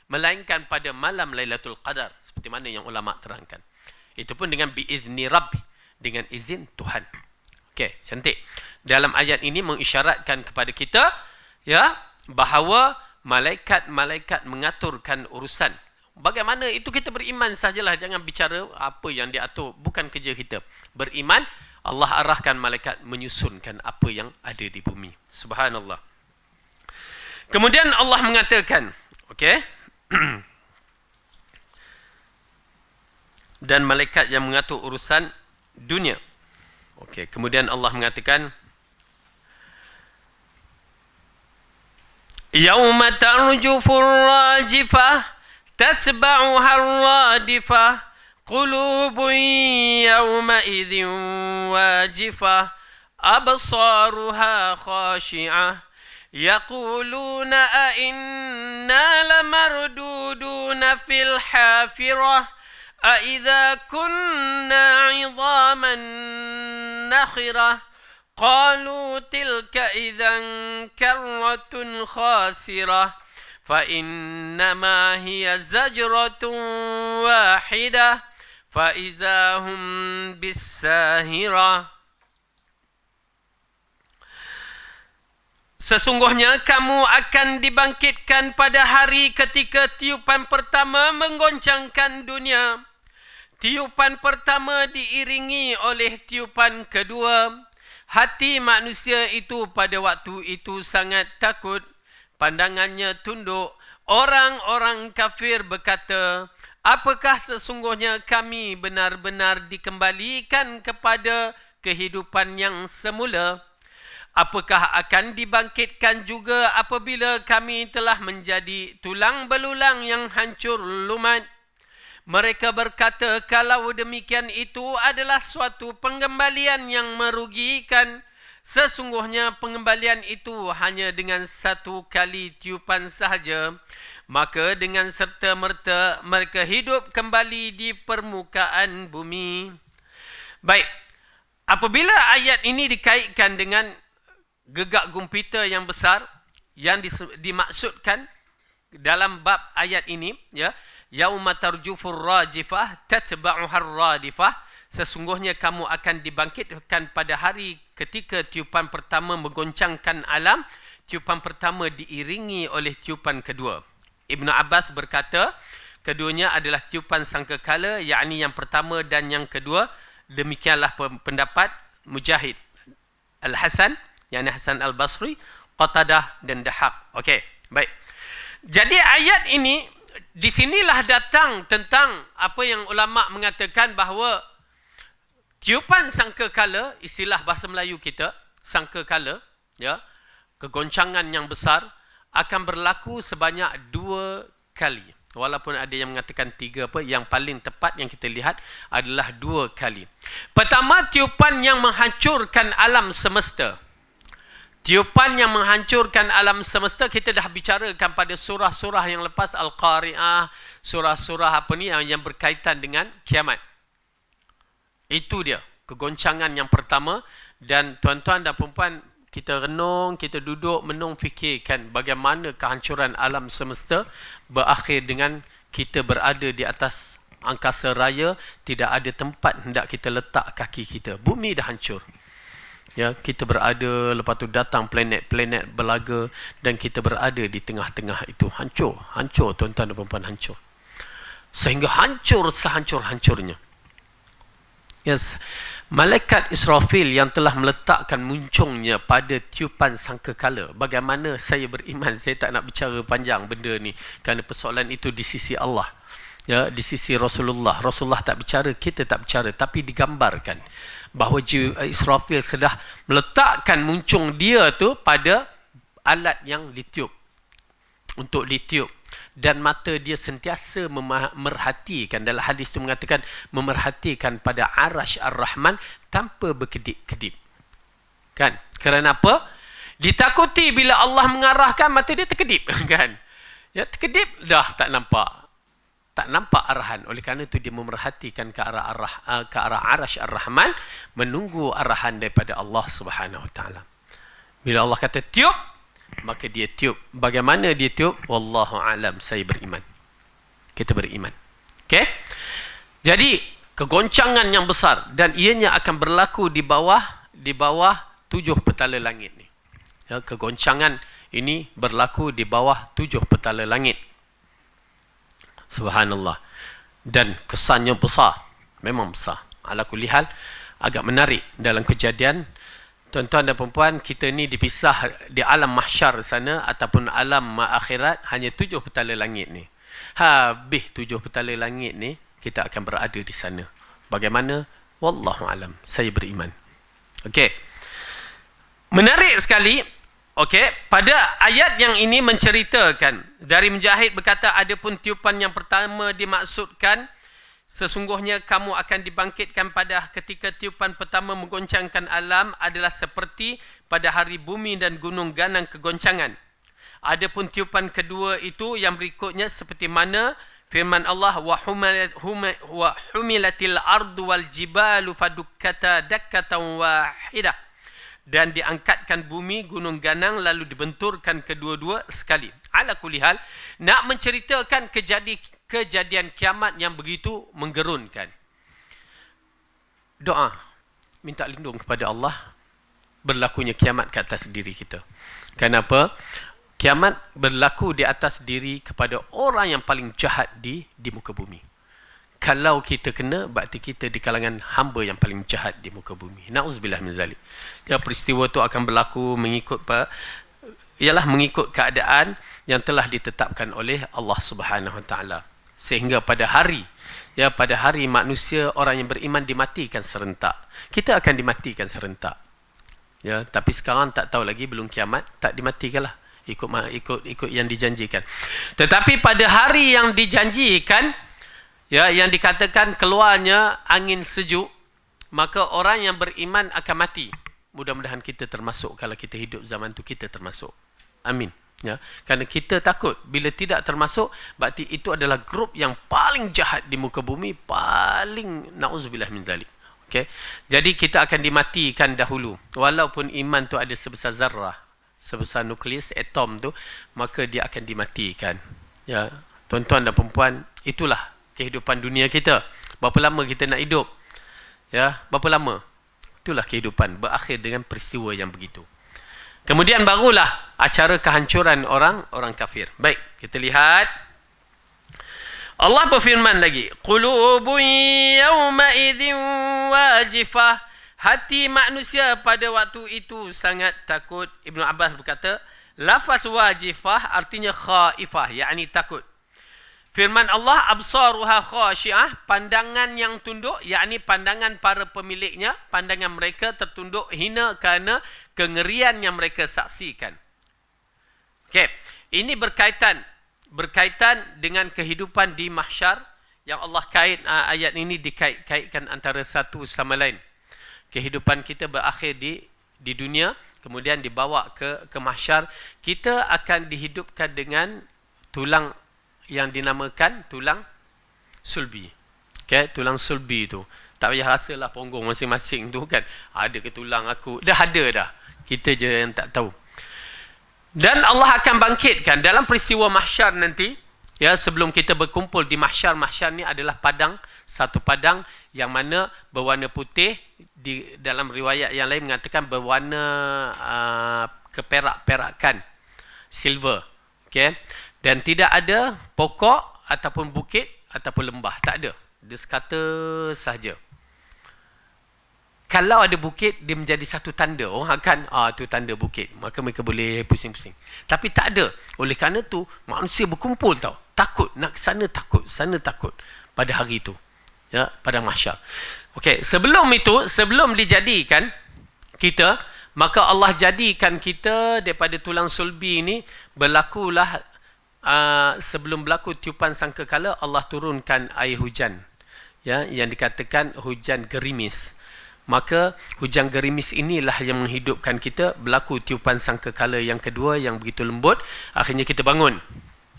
melainkan pada malam Lailatul Qadar, seperti mana yang ulama terangkan. Itu pun dengan biizni Rabbi, dengan izin Tuhan. Okey, cantik. Dalam ayat ini mengisyaratkan kepada kita, ya, bahawa malaikat-malaikat mengaturkan urusan. Bagaimana itu kita beriman sajalah, jangan bicara apa yang diatur, bukan kerja kita. Beriman, Allah arahkan malaikat menyusunkan apa yang ada di bumi. Subhanallah. Kemudian Allah mengatakan, okey. Dan malaikat yang mengatur urusan dunia. Okey, kemudian Allah mengatakan, Yauma tarjufur rajifah tatba'uha ar-radifah qulubun yawma idzin wajifah absaruha khashi'ah yaquluna a inna lamarduduna fil hafirah a idza kunna 'idhaman nakhirah qalu tilka idzan karratun khasirah فإنما هي زجرة واحدة فإذا هم بالساهرة. Sesungguhnya kamu akan dibangkitkan pada hari ketika tiupan pertama menggoncangkan dunia. Tiupan pertama diiringi oleh tiupan kedua. Hati manusia itu pada waktu itu sangat takut. Pandangannya tunduk. Orang-orang kafir berkata, apakah sesungguhnya kami benar-benar dikembalikan kepada kehidupan yang semula? Apakah akan dibangkitkan juga apabila kami telah menjadi tulang belulang yang hancur lumat? Mereka berkata, kalau demikian itu adalah suatu pengembalian yang merugikan. Sesungguhnya pengembalian itu hanya dengan satu kali tiupan sahaja. Maka dengan serta-merta mereka hidup kembali di permukaan bumi. Baik, apabila ayat ini dikaitkan dengan gegak gempita yang besar yang dimaksudkan dalam bab ayat ini, ya, yauma tarjufur rajifah tatba'uha ar-radifah, sesungguhnya kamu akan dibangkitkan pada hari ketika tiupan pertama menggoncangkan alam. Tiupan pertama diiringi oleh tiupan kedua. Ibnu Abbas berkata, keduanya adalah tiupan sangkakala, yakni yang pertama dan yang kedua. Demikianlah pendapat Mujahid, Al-Hasan, yakni Hasan Al-Basri, Qatadah dan Dahaq. Okey, baik. Jadi ayat ini, di sinilah datang tentang apa yang ulama mengatakan bahawa tiupan sangkakala, istilah bahasa Melayu kita, sangkakala, ya, kegoncangan yang besar akan berlaku sebanyak 2 kali. Walaupun ada yang mengatakan 3, yang paling tepat yang kita lihat adalah 2 kali. Pertama, tiupan yang menghancurkan alam semesta. Tiupan yang menghancurkan alam semesta, kita dah bicarakan pada surah-surah yang lepas, Al-Qari'ah, surah-surah apa ni yang berkaitan dengan kiamat. Itu dia, kegoncangan yang pertama. Dan tuan-tuan dan puan-puan, kita renung, kita duduk menung fikirkan bagaimana kehancuran alam semesta berakhir dengan kita berada di atas angkasa raya, tidak ada tempat hendak kita letak kaki kita. Bumi dah hancur. Ya, kita berada, lepas tu datang planet-planet berlaga dan kita berada di tengah-tengah itu. Hancur, hancur tuan-tuan dan puan-puan, hancur. Sehingga hancur sehancur-hancurnya. Yes. Malaikat Israfil yang telah meletakkan muncungnya pada tiupan sangkakala. Bagaimana saya beriman? Saya tak nak bicara panjang benda ni, kerana persoalan itu di sisi Allah, ya, di sisi Rasulullah. Rasulullah tak bicara, kita tak bicara, tapi digambarkan bahawa Israfil sudah meletakkan muncung dia tu pada alat yang ditiup, untuk ditiup. Dan mata dia sentiasa memerhatikan, dalam hadis itu mengatakan memerhatikan pada Arash Ar-Rahman tanpa berkedip-kedip. Kan? Kerana apa? Ditakuti bila Allah mengarahkan, mata dia terkedip. Kan? Ya, terkedip, dah tak nampak. Tak nampak arahan. Oleh kerana itu dia memerhatikan ke arah Arash Ar-Rahman, menunggu arahan daripada Allah Subhanahu Wa Taala. Bila Allah kata tiup, maka dia tiup. Bagaimana dia tiup? Wallahu alam, saya beriman. Kita beriman. Okey? Jadi, kegoncangan yang besar dan ianya akan berlaku di bawah 7 petala langit ni. Ya, kegoncangan Ini berlaku di bawah 7 petala langit. Subhanallah. Dan kesannya besar. Memang besar. Ala kulli hal, agak menarik dalam kejadian. Tuan-tuan dan perempuan, kita ni dipisah di alam mahsyar sana ataupun alam akhirat hanya 7 petala langit ni. Habis 7 petala langit ni, kita akan berada di sana. Bagaimana? Wallahu alam. Saya beriman. Okey. Menarik sekali. Okey, pada ayat yang ini menceritakan dari Mujahid berkata, adapun tiupan yang pertama dimaksudkan sesungguhnya kamu akan dibangkitkan pada ketika tiupan pertama menggoncangkan alam adalah seperti pada hari bumi dan gunung ganang kegoncangan. Adapun tiupan kedua itu yang berikutnya seperti mana firman Allah wa humilatil ardu wal jibalu fadukkata dakkatan wahidah. Dan diangkatkan bumi, gunung ganang, lalu dibenturkan kedua-dua sekali. Ala kulli hal, nak menceritakan kejadian kiamat yang begitu menggerunkan. Doa, minta lindung kepada Allah, berlakunya kiamat ke atas diri kita. Kenapa? Kiamat berlaku di atas diri kepada orang yang paling jahat di muka bumi. Kalau kita kena, berarti kita di kalangan hamba yang paling jahat di muka bumi. Na'udzubillah min zalik. Ya, peristiwa itu akan berlaku mengikut keadaan yang telah ditetapkan oleh Allah Subhanahu Wa Taala. Sehingga pada hari manusia, orang yang beriman dimatikan serentak. Kita akan dimatikan serentak. Ya, tapi sekarang tak tahu lagi, belum kiamat, tak dimatikanlah. Ikut yang dijanjikan. Tetapi pada hari yang dijanjikan, ya, yang dikatakan keluarnya angin sejuk, maka orang yang beriman akan mati. Mudah-mudahan kita termasuk. Kalau kita hidup zaman tu, kita termasuk. Amin. Ya, kerana kita takut bila tidak termasuk, berarti itu adalah grup yang paling jahat di muka bumi, paling na'udzubillah min dzalik. Okey. Jadi kita akan dimatikan dahulu. Walaupun iman tu ada sebesar zarrah, sebesar nukleus atom tu, maka dia akan dimatikan. Ya, tuan-tuan dan perempuan, itulah kehidupan dunia kita. Berapa lama kita nak hidup? Ya, berapa lama? Itulah kehidupan, berakhir dengan peristiwa yang begitu. Kemudian barulah acara kehancuran orang kafir. Baik, kita lihat. Allah berfirman lagi, qulubun yawma idzin wajifah. Hati manusia pada waktu itu sangat takut. Ibnu Abbas berkata, lafaz wajifah artinya khaifah, yakni takut. Firman Allah, absaruha khasyiah, pandangan yang tunduk, yakni pandangan para pemiliknya, pandangan mereka tertunduk hina kerana kengerian yang mereka saksikan. Okey, ini berkaitan dengan kehidupan di mahsyar yang Allah ayat ini dikait-kaitkan antara satu sama lain. Kehidupan kita berakhir di dunia, kemudian dibawa ke mahsyar. Kita akan dihidupkan dengan tulang yang dinamakan tulang sulbi. Okay, tulang sulbi tu. Tak payah rasalah punggung masing-masing tu kan. Ada ke tulang aku? Dah ada dah. Kita je yang tak tahu. Dan Allah akan bangkitkan dalam peristiwa mahsyar nanti. Ya, sebelum kita berkumpul di mahsyar. Mahsyar ni adalah padang. Satu padang yang mana berwarna putih. Di dalam riwayat yang lain mengatakan berwarna keperak-perakan. Silver. Okay. Dan tidak ada pokok ataupun bukit ataupun lembah. Tak ada. Dia sekata sahaja. Kalau ada bukit, dia menjadi satu tanda. Orang akan, tu tanda bukit. Maka mereka boleh pusing-pusing. Tapi tak ada. Oleh kerana tu, manusia berkumpul tau. Takut. Nak ke sana takut. Sana takut. Pada hari itu. Ya, pada mahsyar. Okey, sebelum itu, sebelum dijadikan kita, maka Allah jadikan kita daripada tulang sulbi ini, berlakulah sebelum berlaku tiupan sangkakala, Allah turunkan air hujan, ya, yang dikatakan hujan gerimis. Maka hujan gerimis inilah yang menghidupkan kita. Berlaku tiupan sangkakala yang kedua yang begitu lembut, akhirnya kita bangun.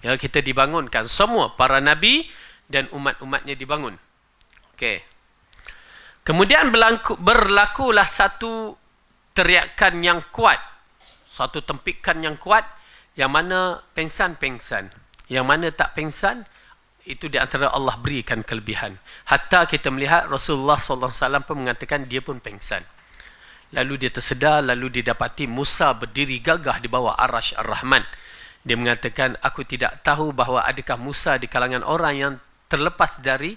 Ya, kita dibangunkan, semua para nabi dan umat-umatnya dibangun. Okey. Kemudian berlakulah satu teriakan yang kuat, satu tempikan yang kuat, yang mana pengsan-pengsan, yang mana tak pengsan, itu di antara Allah berikan kelebihan. Hatta kita melihat Rasulullah SAW pun mengatakan dia pun pengsan. Lalu dia tersedar, lalu dia dapati Musa berdiri gagah di bawah Arash Ar-Rahman. Dia mengatakan, aku tidak tahu bahawa adakah Musa di kalangan orang yang terlepas dari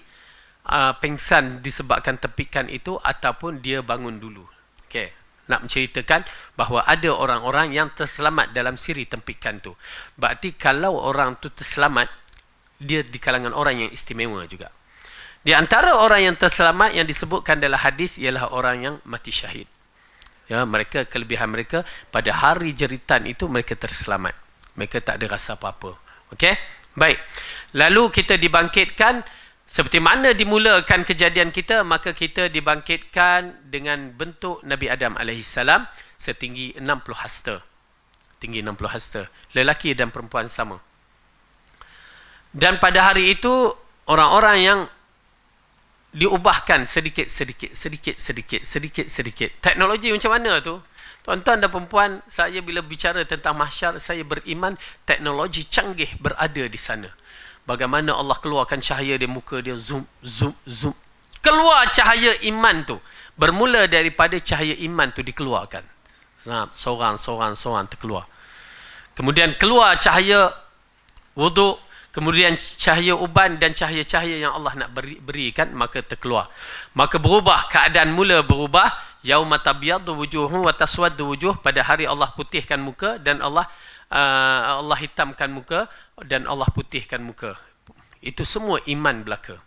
pengsan disebabkan tepikan itu ataupun dia bangun dulu. Okey, nak menceritakan bahawa ada orang-orang yang terselamat dalam siri tempikan tu. Berarti kalau orang tu terselamat, dia di kalangan orang yang istimewa juga. Di antara orang yang terselamat yang disebutkan dalam hadis ialah orang yang mati syahid. Ya, mereka, kelebihan mereka pada hari jeritan itu mereka terselamat. Mereka tak ada rasa apa-apa. Okey? Baik. Lalu kita dibangkitkan seperti mana dimulakan kejadian kita, maka kita dibangkitkan dengan bentuk Nabi Adam AS setinggi 60 hasta. Tinggi 60 hasta. Lelaki dan perempuan sama. Dan pada hari itu orang-orang yang diubahkan sedikit. Teknologi macam mana tu? Tuan-tuan dan perempuan, saya bila bicara tentang mahsyar, saya beriman teknologi canggih berada di sana. Bagaimana Allah keluarkan cahaya di muka dia, zoom. Keluar cahaya iman tu. Bermula daripada cahaya iman tu dikeluarkan. Seorang terkeluar. Kemudian keluar cahaya wuduk, kemudian cahaya uban dan cahaya-cahaya yang Allah nak berikan, maka terkeluar. Maka berubah, keadaan mula berubah. Yauma tabyaddu wujuhum wa taswaddu wujuh, pada hari Allah putihkan muka dan Allah hitamkan muka dan Allah putihkan muka. Itu semua iman belaka.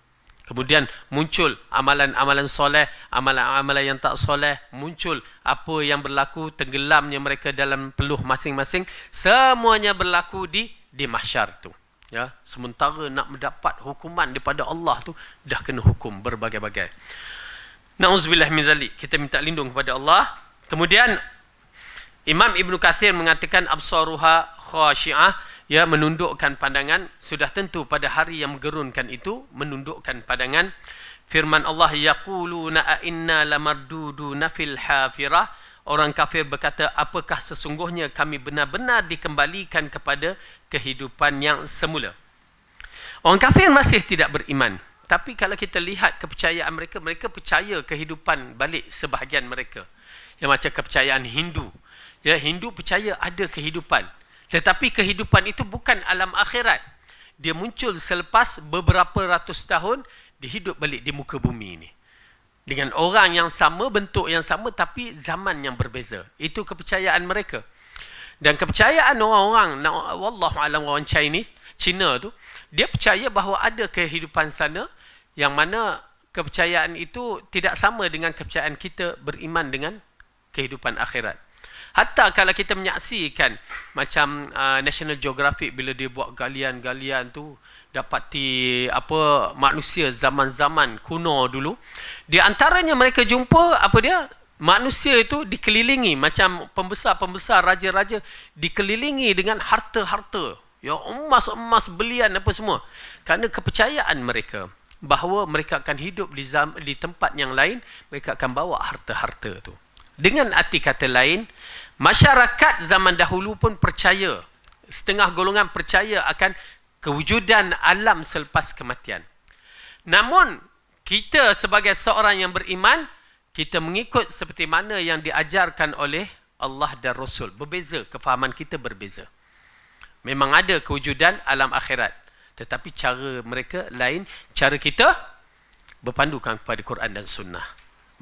Kemudian muncul amalan-amalan soleh, amalan-amalan yang tak soleh, muncul apa yang berlaku, tenggelamnya mereka dalam peluh masing-masing, semuanya berlaku di mahsyar tu. Ya, sementara nak mendapat hukuman daripada Allah tu dah kena hukum berbagai-bagai. Na'udzubillah min zalik. Kita minta lindung kepada Allah. Kemudian Imam Ibn Katsir mengatakan absaruha khashi'ah, ya, menundukkan pandangan. Sudah tentu pada hari yang menggerunkan itu menundukkan pandangan. Firman Allah, yaquluna a inna lamarduduna fil hafirah. Orang kafir berkata, apakah sesungguhnya kami benar-benar dikembalikan kepada kehidupan yang semula. Orang kafir masih tidak beriman. Tapi kalau kita lihat kepercayaan mereka, mereka percaya kehidupan balik sebahagian mereka. Yang macam kepercayaan Hindu. Ya, Hindu percaya ada kehidupan. Tetapi kehidupan itu bukan alam akhirat. Dia muncul selepas beberapa ratus tahun, dia hidup balik di muka bumi ini. Dengan orang yang sama, bentuk yang sama, tapi zaman yang berbeza. Itu kepercayaan mereka. Dan kepercayaan orang-orang, wallahualam, orang Cina tu, dia percaya bahawa ada kehidupan sana yang mana kepercayaan itu tidak sama dengan kepercayaan kita beriman dengan kehidupan akhirat. Hatta kalau kita menyaksikan macam National Geographic bila dia buat galian-galian tu, dapati apa manusia zaman-zaman kuno dulu, di antaranya mereka jumpa apa dia? Manusia itu dikelilingi macam pembesar-pembesar, raja-raja dikelilingi dengan harta-harta. Ya, emas-emas, belian apa semua. Kerana kepercayaan mereka bahawa mereka akan hidup di tempat yang lain, mereka akan bawa harta-harta tu. Dengan arti kata lain, masyarakat zaman dahulu pun percaya, setengah golongan percaya akan kewujudan alam selepas kematian. Namun, kita sebagai seorang yang beriman, kita mengikut seperti mana yang diajarkan oleh Allah dan Rasul. Berbeza, kefahaman kita berbeza. Memang ada kewujudan alam akhirat. Tetapi cara mereka lain. Cara kita berpandukan kepada Quran dan Sunnah.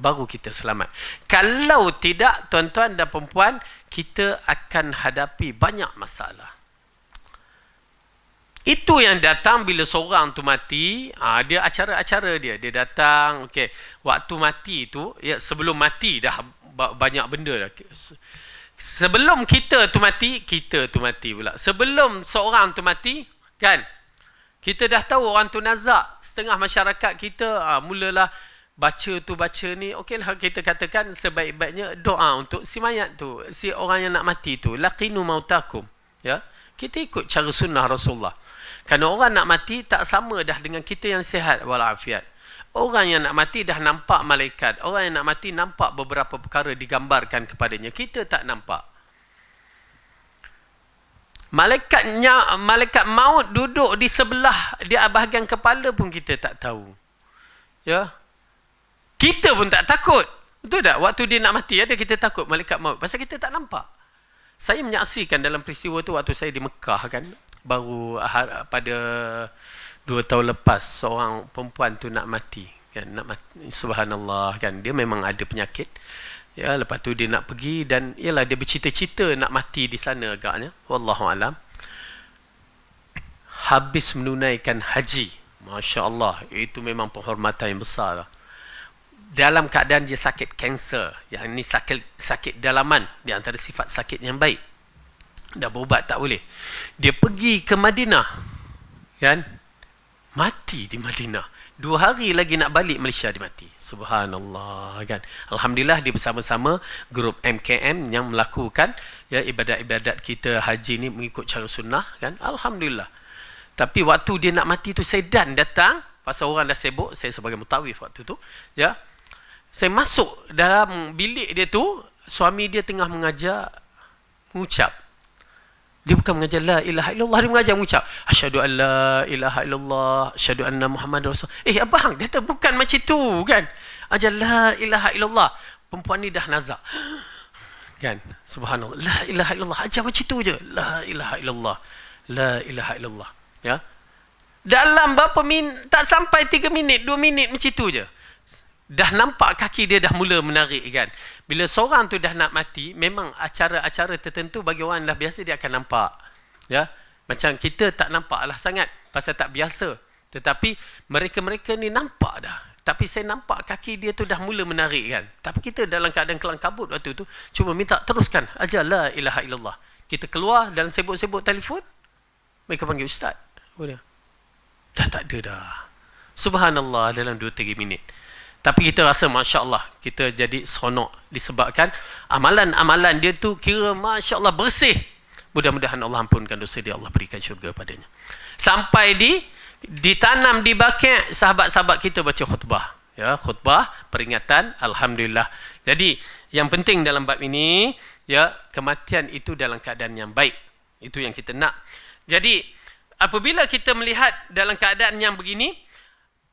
Baru kita selamat. Kalau tidak, tuan-tuan dan perempuan, kita akan hadapi banyak masalah. Itu yang datang bila seorang tu mati. Dia acara-acara dia. Dia datang, okey, waktu mati tu, ya, sebelum mati dah banyak benda dah. Sebelum kita tu mati pula. Sebelum seorang tu mati, kan, kita dah tahu orang tu nazak. Setengah masyarakat kita mulalah baca ni. Okeylah, kita katakan sebaik-baiknya doa untuk si mayat tu, si orang yang nak mati tu. Laqinu mautakum. Ya, kita ikut cara sunnah Rasulullah. Kerana orang nak mati tak sama dah dengan kita yang sihat walafiat. Orang yang nak mati dah nampak malaikat. Orang yang nak mati nampak beberapa perkara digambarkan kepadanya. Kita tak nampak. Malaikat maut duduk di sebelah, di bahagian kepala pun kita tak tahu. Ya. Kita pun tak takut. Betul tak? Waktu dia nak mati, ada kita takut malaikat maut. Pasal kita tak nampak. Saya menyaksikan dalam peristiwa tu waktu saya di Mekah kan. Baru pada 2 tahun lepas, seorang perempuan tu nak mati. Kan? Nak mati. Subhanallah kan. Dia memang ada penyakit. Ya, lepas tu dia nak pergi dan ialah dia bercita-cita nak mati di sana agaknya. Wallahualam. Habis menunaikan haji. Masya Allah. Itu memang penghormatan yang besar lah. Dalam keadaan dia sakit kanser, yang ini sakit dalaman, di antara sifat sakit yang baik, dah berubat tak boleh, dia pergi ke Madinah kan, mati di Madinah. 2 hari lagi nak balik Malaysia dia mati. Subhanallah kan. Alhamdulillah dia bersama-sama grup MKM yang melakukan ya ibadat-ibadat kita haji ni mengikut cara sunnah kan. Alhamdulillah. Tapi waktu dia nak mati tu, saya datang pasal orang dah sibuk, saya sebagai mutawif waktu tu ya. Saya masuk dalam bilik dia tu, suami dia tengah mengajar mengucap. Dia bukan mengajar la ilaha illallah, dia mengajar mengucap asyhadu an la ilaha illallah, asyhadu anna Muhammad Rasul. Abang kata bukan macam tu kan. Ajar la ilaha illallah. Perempuan ni dah nazak. Kan? Subhanallah. La ilaha illallah. Ajar macam tu je. La ilaha illallah. La ilaha illallah. Ya. Dalam berapa minit, tak sampai 3 minit, 2 minit macam tu je. Dah nampak kaki dia dah mula menarik kan. Bila seorang tu dah nak mati, memang acara-acara tertentu bagi orang dah biasa dia akan nampak. Ya. Macam kita tak nampak lah sangat pasal tak biasa. Tetapi mereka-mereka ni nampak dah. Tapi saya nampak kaki dia tu dah mula menarik kan. Tapi kita dalam keadaan kelang kabut waktu tu, cuma minta teruskan ajar la ilaha illallah. Kita keluar dan sibuk-sibuk telefon, mereka panggil ustaz. Oh dia. Dah tak ada dah. Subhanallah, dalam 2-3 minit. Tapi kita rasa Masya Allah, kita jadi seronok disebabkan amalan-amalan dia tu kira Masya Allah bersih. Mudah-mudahan Allah ampunkan dosa dia, Allah berikan syurga padanya. Sampai ditanam di Baqi', sahabat-sahabat kita baca khutbah. Ya, khutbah peringatan, Alhamdulillah. Jadi yang penting dalam bab ini, ya, kematian itu dalam keadaan yang baik. Itu yang kita nak. Jadi apabila kita melihat dalam keadaan yang begini,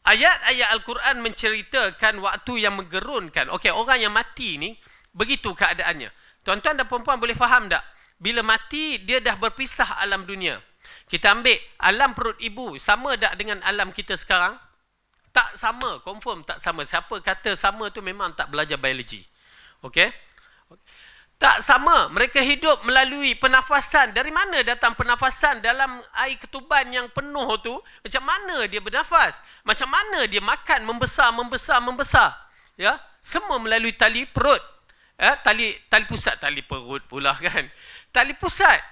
ayat-ayat Al-Quran menceritakan waktu yang menggerunkan. Okey, orang yang mati ni, begitu keadaannya. Tuan-tuan dan puan-puan boleh faham tak? Bila mati, dia dah berpisah alam dunia. Kita ambil alam perut ibu, sama tak dengan alam kita sekarang? Tak sama, confirm tak sama. Siapa kata sama tu memang tak belajar biologi. Okey? Tak sama. Mereka hidup melalui pernafasan. Dari mana datang pernafasan dalam air ketuban yang penuh tu? Macam mana dia bernafas? Macam mana dia makan membesar? Ya, semua melalui tali perut. Ya, tali pusat, tali perut pula kan. Tali pusat.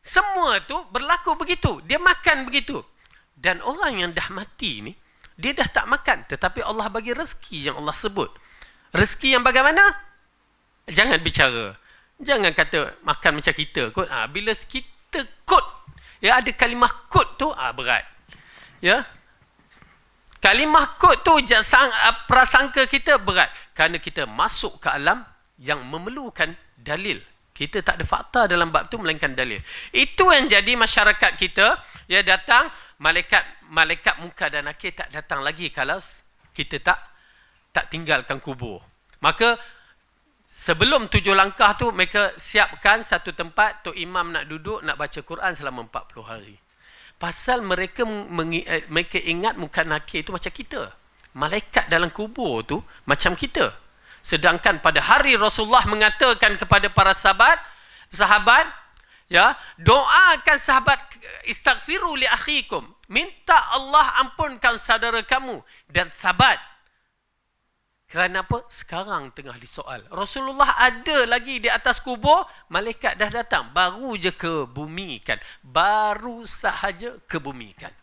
Semua tu berlaku begitu. Dia makan begitu. Dan orang yang dah mati ni, dia dah tak makan. Tetapi Allah bagi rezeki yang Allah sebut. Rezeki yang bagaimana? Jangan bicara. Jangan kata makan macam kita kot. Bila kita kot, ya, ada kalimah kot tu berat. Ya. Kalimah kot tu prasangka kita berat kerana kita masuk ke alam yang memerlukan dalil. Kita tak ada fakta dalam bab tu melainkan dalil. Itu yang jadi masyarakat kita, ya, datang malaikat munkar dan nakir tak datang lagi kalau kita tak tinggalkan kubur. Maka sebelum 7 langkah tu, mereka siapkan satu tempat, Tok Imam nak duduk, nak baca Quran selama 40 hari. Pasal mereka ingat munkar nakir tu macam kita. Malaikat dalam kubur tu macam kita. Sedangkan pada hari Rasulullah mengatakan kepada para sahabat, ya, doakan sahabat, istaghfiru li akhikum. Minta Allah ampunkan saudara kamu dan sahabat. Kerana apa? Sekarang tengah disoal. Rasulullah ada lagi di atas kubur, malaikat dah datang. Baru je kebumikan. Baru sahaja kebumikan.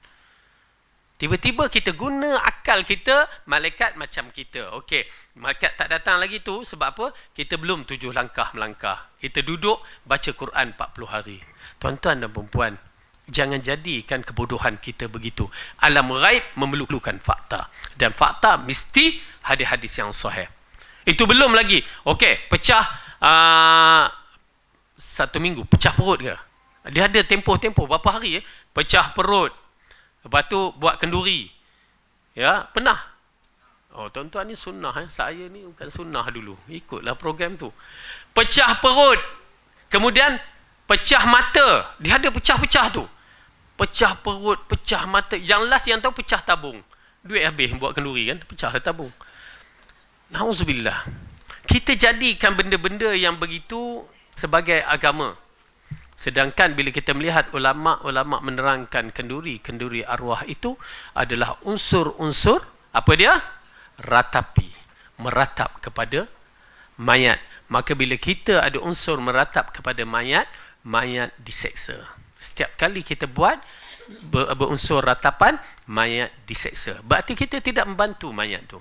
Tiba-tiba kita guna akal kita, malaikat macam kita. Okey, malaikat tak datang lagi tu sebab apa? Kita belum 7 langkah melangkah. Kita duduk baca Quran 40 hari. Tuan-tuan dan perempuan, jangan jadikan kebodohan kita begitu. Alam ghaib memerlukan fakta. Dan fakta mesti hadis-hadis yang sahih. Itu belum lagi. Okey, pecah 1 minggu, pecah perut ke? Dia ada tempoh-tempoh berapa hari Pecah perut. Lepas tu buat kenduri. Ya, pernah. Oh, tuan-tuan ni sunnah. Saya ni bukan sunnah dulu. Ikutlah program tu. Pecah perut. Kemudian, pecah mata. Dia ada pecah-pecah tu. Pecah perut, pecah mata. Yang last yang tahu pecah tabung. Duit habis buat kenduri kan. Pecah tabung. Nauzubillah. Kita jadikan benda-benda yang begitu sebagai agama. Sedangkan bila kita melihat ulama' menerangkan kenduri arwah itu adalah unsur-unsur, apa dia? Ratapi. Meratap kepada mayat. Maka bila kita ada unsur meratap kepada mayat, mayat diseksa. Setiap kali kita buat berunsur ratapan, mayat diseksa. Berarti kita tidak membantu mayat tu.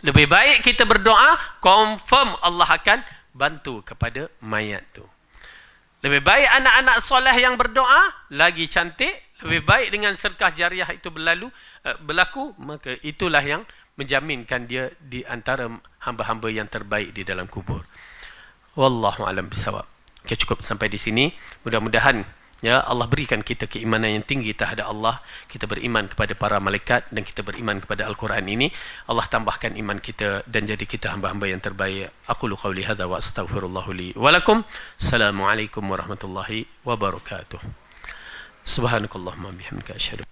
Lebih baik kita berdoa, confirm Allah akan bantu kepada mayat tu. Lebih baik anak-anak soleh yang berdoa, lagi cantik. Lebih baik dengan sedekah jariah itu berlaku, maka itulah yang menjaminkan dia di antara hamba-hamba yang terbaik di dalam kubur. Wallahu a'lam bisawab. Okay, cukup sampai di sini. Mudah-mudahan ya Allah berikan kita keimanan yang tinggi terhadap Allah. Kita beriman kepada para malaikat dan kita beriman kepada Al-Quran ini. Allah tambahkan iman kita dan jadi kita hamba-hamba yang terbaik. Aqulu qawli hadza wa astaghfirullah li wa lakum. Assalamualaikum warahmatullahi wabarakatuh. Subhanakallahumma bihamdika asyhadu